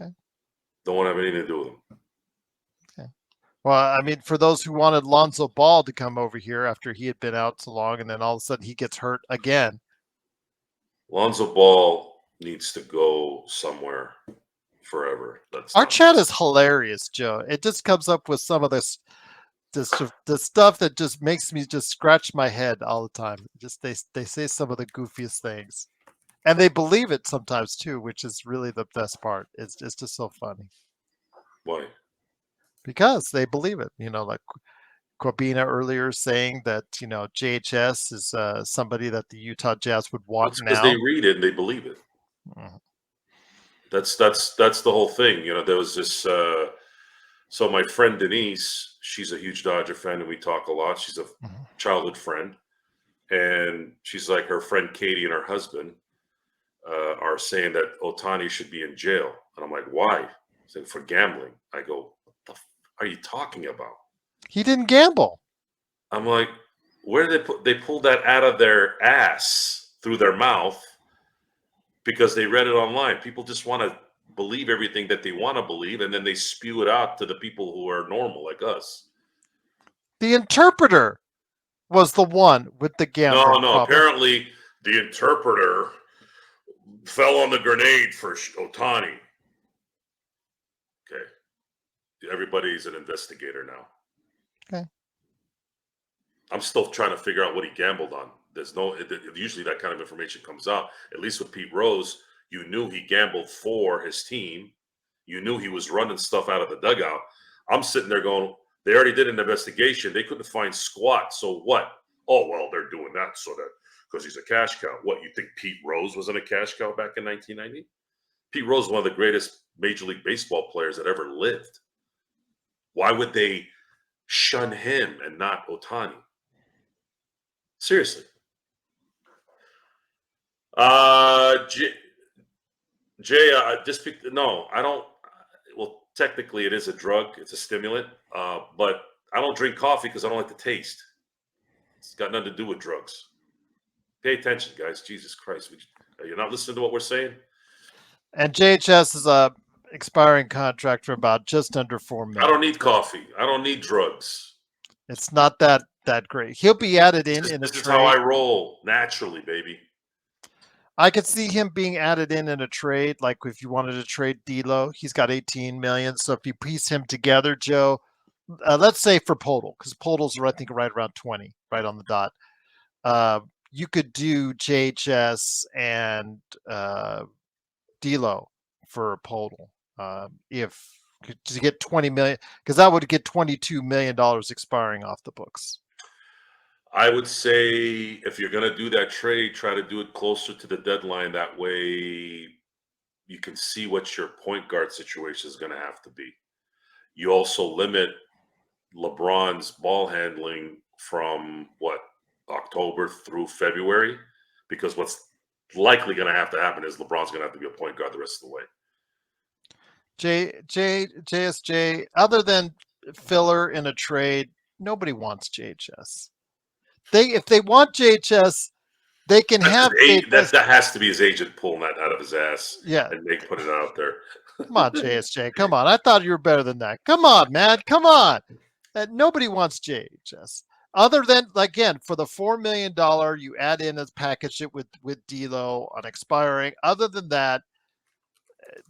Okay. Don't want to have anything to do with him. Okay. Well, I mean, for those who wanted Lonzo Ball to come over here after he had been out so long, and then all of a sudden he gets hurt again. Lonzo Ball needs to go somewhere forever. Our chat is hilarious, Joe. It just comes up with some of this the stuff that just makes me just scratch my head all the time. Just they say some of the goofiest things, and they believe it sometimes too, which is really the best part. It's just so funny. Why? Because they believe it. You know, like Corbina earlier saying that, you know, JHS is somebody that the Utah Jazz would want now. Because they read it and they believe it. Mm-hmm. That's the whole thing. You know, there was this. So my friend Denise, she's a huge Dodger fan, and we talk a lot. She's a childhood friend, and she's like, her friend Katie and her husband are saying that Ohtani should be in jail, and I'm like, why? She's like, for gambling. I go, what the are you talking about? He didn't gamble. I'm like, where did they pulled that out of their ass through their mouth because they read it online. People just want to believe everything that they want to believe, and then they spew it out to the people who are normal like us. The interpreter was the one with the gambling No. problem. Apparently, the interpreter fell on the grenade for Ohtani. Okay. Everybody's an investigator now. Okay. I'm still trying to figure out what he gambled on. There's no, usually that kind of information comes out. At least with Pete Rose, you knew he gambled for his team. You knew he was running stuff out of the dugout. I'm sitting there going, they already did an investigation. They couldn't find squat. So what? Oh, well, they're doing that so that because he's a cash cow. What, you think Pete Rose wasn't a cash cow back in 1990? Pete Rose is one of the greatest Major League Baseball players that ever lived. Why would they shun him and not Ohtani? Seriously. Jay, no, I don't. Well, technically, it is a drug. It's a stimulant, but I don't drink coffee because I don't like the taste. It's got nothing to do with drugs. Pay attention, guys. Jesus Christ. Are you not listening to what we're saying? And JHS is a expiring contract for about just under $4 million. I don't need coffee. I don't need drugs. It's not that great. He'll be added in a trade. This is how I roll naturally, baby. I could see him being added in a trade, like if you wanted to trade D'Lo, he's got $18 million. So if you piece him together, Joe, let's say for Podol, because Podol's I think right around 20, right on the dot. You could do JHS and D'Lo for Podol if to get $20 million, because that would get $22 million expiring off the books. I would say if you're going to do that trade, try to do it closer to the deadline. That way you can see what your point guard situation is going to have to be. You also limit LeBron's ball handling from October through February, because what's likely going to have to happen is LeBron's going to have to be a point guard the rest of the way. JSJ, other than filler in a trade, nobody wants JHS. If they want JHS, they can have that has to be his agent pulling that out of his ass. Yeah, and they put it out there. Come on, JSJ. Come on. I thought you were better than that. Come on, man. Come on. Nobody wants JHS. Other than, again, for the $4 million, you add in as package it with D'Lo on expiring. Other than that,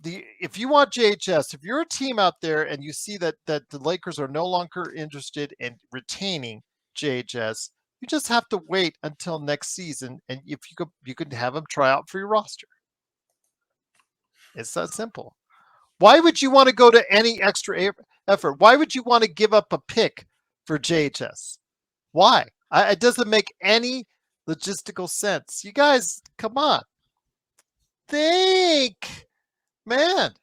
if you want JHS, if you're a team out there and you see that the Lakers are no longer interested in retaining JHS, You just have to wait until next season, and if you could have him try out for your roster. It's that simple. Why would you want to go to any extra effort? Why would you want to give up a pick for JHS? Why? It doesn't make any logistical sense. You guys, come on. Think, man.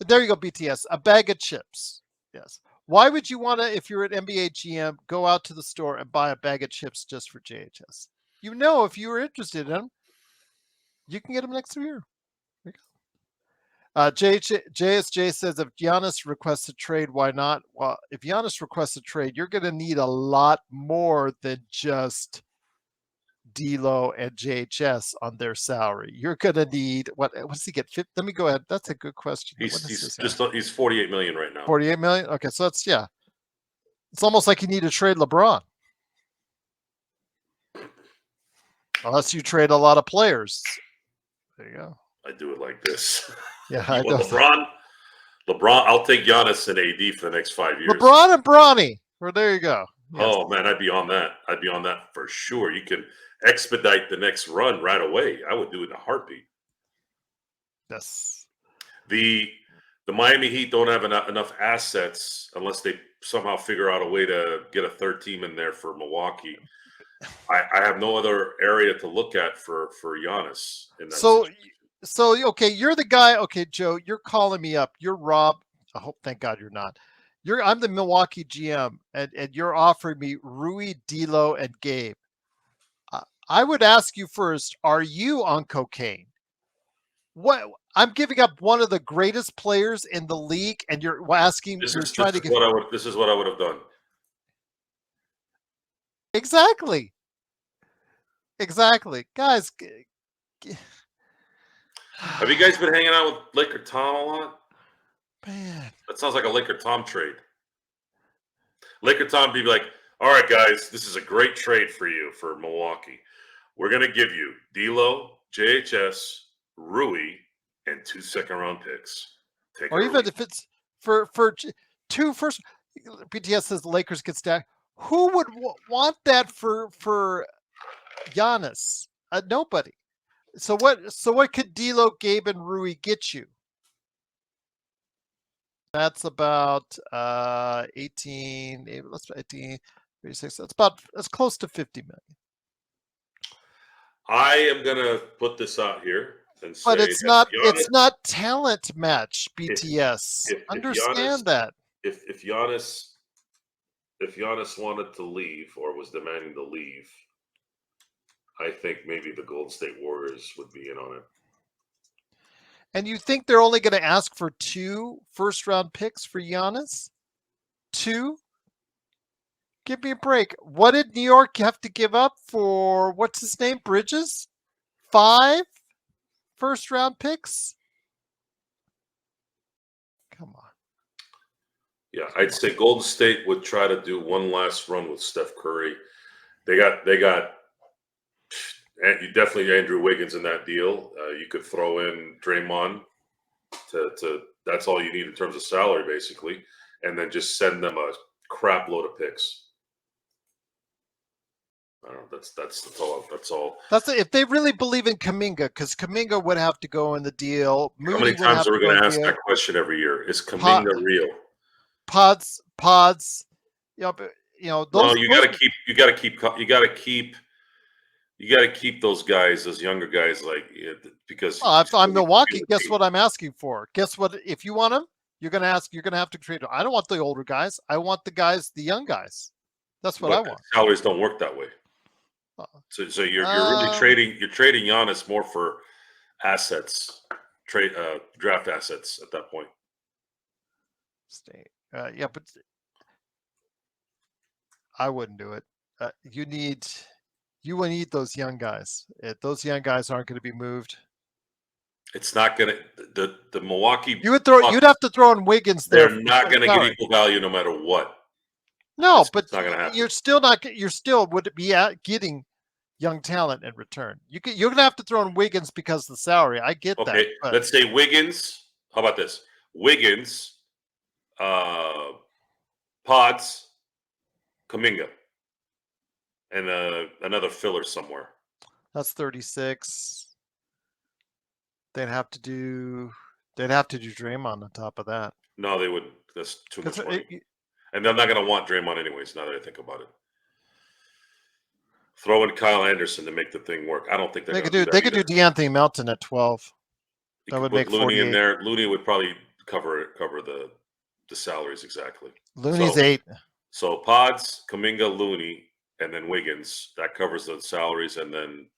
There you go, BTS. A bag of chips. Yes. Why would you want to, if you're an NBA GM, go out to the store and buy a bag of chips just for JHS? You know, if you were interested in them, you can get them next year. JSJ says, if Giannis requests a trade, why not? Well, if Giannis requests a trade, you're going to need a lot more than just D'Lo and JHS on their salary. You're going to need what does he get? Let me go ahead. That's a good question. He's 48 million right now. 48 million. Okay, so that's It's almost like you need to trade LeBron, unless you trade a lot of players. There you go. I do it like this. Yeah, I know. LeBron. I'll take Giannis and AD for the next 5 years. LeBron and Bronny. Well, there you go. Yes. Oh man, I'd be on that. I'd be on that for sure. You can expedite the next run right away. I would do it in a heartbeat. Yes. The Miami Heat don't have enough assets unless they somehow figure out a way to get a third team in there for Milwaukee. I have no other area to look at for Giannis in that situation. So okay, you're the guy. Okay, Joe, you're calling me up. You're Rob. I hope, thank God you're not. I'm the Milwaukee GM, and you're offering me Rui, D'Lo, and Gabe. I would ask you first: are you on cocaine? What? I'm giving up one of the greatest players in the league, and you're asking. This is what I would have done. Exactly, guys. Have you guys been hanging out with Laker Tom a lot? Man, that sounds like a Laker Tom trade. Laker Tom be like, all right, guys, this is a great trade for you for Milwaukee. We're going to give you D'Lo, JHS, Rui, and 2 second-round picks. Or even if it's for 2 first. BTS says the Lakers get stacked. Who would want that for Giannis? Nobody. So what could D'Lo, Gabe, and Rui get you? That's about 18. Let's 18, 36. That's close to 50 million. I am gonna put this out here and say, but it's not talent match. BTS. Understand that. If Giannis wanted to leave or was demanding to leave, I think maybe the Golden State Warriors would be in on it. And you think they're only going to ask for 2 first-round picks for Giannis? 2? Give me a break. What did New York have to give up for, what's his name, Bridges? 5 first-round picks? Come on. Yeah, I'd say Golden State would try to do one last run with Steph Curry. They got definitely Andrew Wiggins in that deal. You could throw in Draymond to that's all you need in terms of salary, basically, and then just send them a crap load of picks. I don't know. That's all. That's if they really believe in Kuminga, because Kuminga would have to go in the deal. How many times are we going to ask that question every year? Is Kuminga real? Pods. Those. No, you got to keep those guys, those younger guys, because. Well, if I'm Milwaukee, guess what I'm asking for? Guess what? If you want them, you're going to have to trade them. I don't want the older guys. I want the young guys. That's what I want. Salaries don't work that way. So you're really trading. You're trading Giannis more for assets, draft assets at that point. Yeah, but I wouldn't do it. You will need those young guys. Those young guys aren't going to be moved. It's not going to the Milwaukee. You'd have to throw in Wiggins there. They're not going to get equal value no matter what. No, it's not going to happen. You're still would be getting young talent in return. You're going to have to throw in Wiggins because of the salary. I get that. Okay, let's say Wiggins. How about this? Wiggins, Pods, Kuminga, and another filler somewhere. That's 36. They'd have to do Draymond on top of that. No, they wouldn't. That's too much 'Cause money. And they're not going to want Draymond anyways, now that I think about it. Throw in Kyle Anderson to make the thing work. I don't think they're they going could to do that they could either. do DeAnthony Melton at 12. You That could would put make Looney in 48. there. Looney would probably cover the salaries exactly. Looney's So, 8. So Pods, Kuminga, Looney, and then Wiggins. That covers the salaries, and then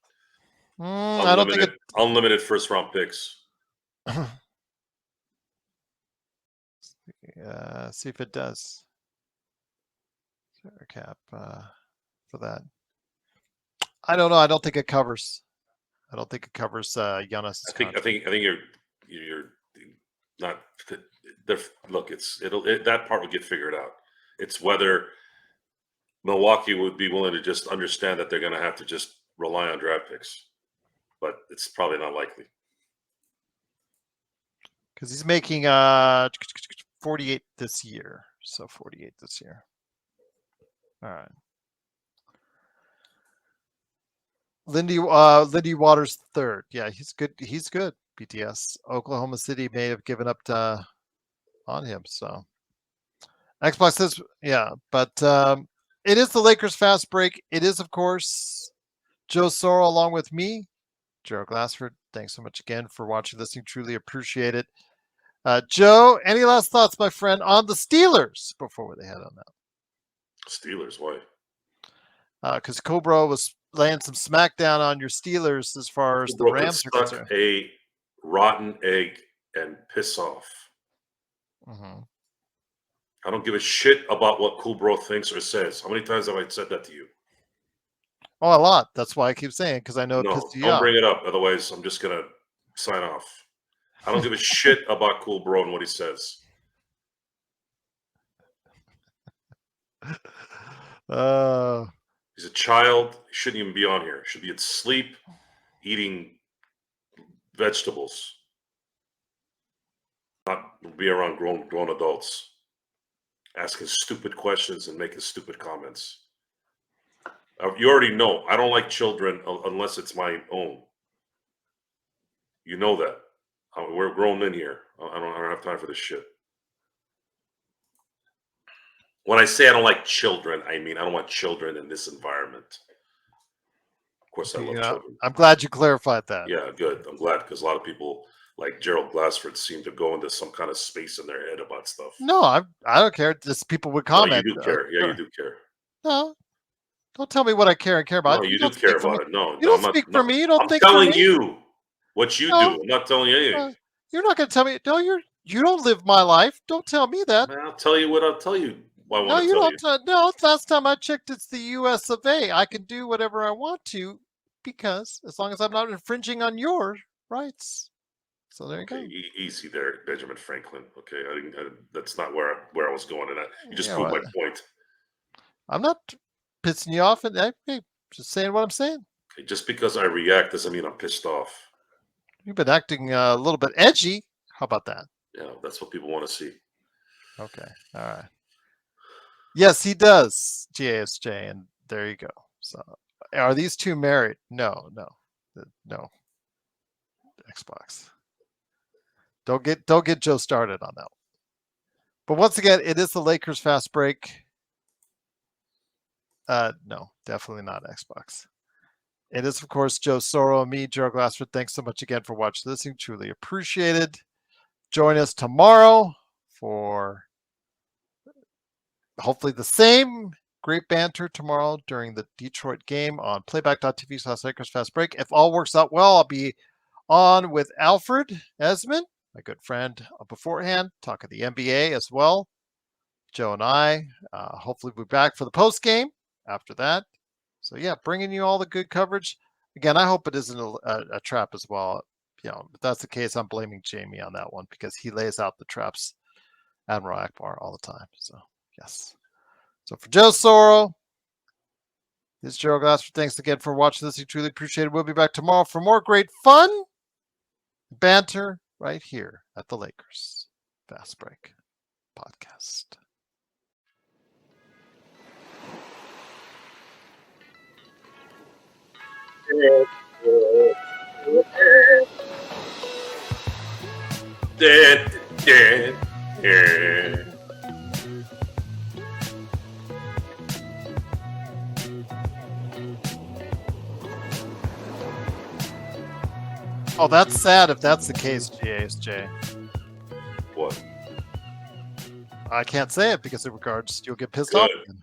I don't think unlimited first round picks. See if it does. Cap for that. I don't know. I don't think it covers. I don't think it covers Giannis. I think you're not. Look, that part will get figured out. It's whether Milwaukee would be willing to just understand that they're going to have to just rely on draft picks, but it's probably not likely. Because he's making 48 this year. So 48 this year. All right. Lindy Waters third. Yeah, he's good. He's good. BTS. Oklahoma City may have given up on him. So Xbox says, yeah, but it is the Lakers fast break. It is, of course, Joe Soro along with me, Gerald Glassford. Thanks so much again for watching, listening. Truly appreciate it. Joe, any last thoughts, my friend, on the Steelers before they head on that? Steelers, why? Because Cobra was laying some smackdown on your Steelers as far as the Rams are concerned. A rotten egg and piss off. Mm-hmm. I don't give a shit about what Cool Bro thinks or says. How many times have I said that to you? Oh, a lot. That's why I keep saying, because I know it pissed you off. Don't bring it up. Otherwise, I'm just going to sign off. I don't give a shit about Cool Bro and what he says. He's a child. He shouldn't even be on here. He should be asleep, eating vegetables. Not be around grown adults, asking stupid questions and making stupid comments. You already know I don't like children unless it's my own. You know that. We're grown men here. I don't have time for this shit. When I say I don't like children, I mean I don't want children in this environment. Of course, I love children. I'm glad you clarified that. Yeah, good. I'm glad, because a lot of people like Gerald Glassford seem to go into some kind of space in their head about stuff. No, I don't care. Just people would comment. No, you do care. Yeah, you do care. No, don't tell me what I care and care about. No, you do care about it. No, you don't speak for me. You don't think for me. I'm telling you what you do. I'm not telling you anything. You're not going to tell me. No, you don't live my life. Don't tell me that. Man, I'll tell you what I'll tell you. No, you don't. No, last time I checked, it's the U.S. of A. I can do whatever I want to, because as long as I'm not infringing on your rights. So there you go. Easy there, Benjamin Franklin. Okay, that's not where I was going. And you just proved my point. I'm not pissing you off, and hey, just saying what I'm saying. Okay, just because I react doesn't mean I'm pissed off. You've been acting a little bit edgy. How about that? Yeah, that's what people want to see. Okay, all right. Yes, he does, GASJ, and there you go. So, are these two married? No. Xbox. Don't get Joe started on that. But once again, it is the Lakers fast break. No, definitely not Xbox. It is, of course, Joe Soro and me, Gerald Glassford. Thanks so much again for watching, listening. Truly appreciated. Join us tomorrow for hopefully the same great banter tomorrow during the Detroit game on playback.tv/Lakers fast break. If all works out well, I'll be on with Alfred Esmond, my good friend, beforehand, talking the NBA as well. Joe and I hopefully we'll be back for the post game after that. So yeah, bringing you all the good coverage. Again, I hope it isn't a trap as well. You know, if that's the case, I'm blaming Jamie on that one, because he lays out the traps, Admiral Akbar, all the time. So yes. So for Joe Soro, this is Gerald Glassford. Thanks again for watching this. You truly appreciate it. We'll be back tomorrow for more great fun, banter right here at the Lakers Fast Break Podcast. Dead, dead, dead. Oh, that's sad if that's the case, GSJ. What? I can't say it because it regards you'll get pissed off Good. again.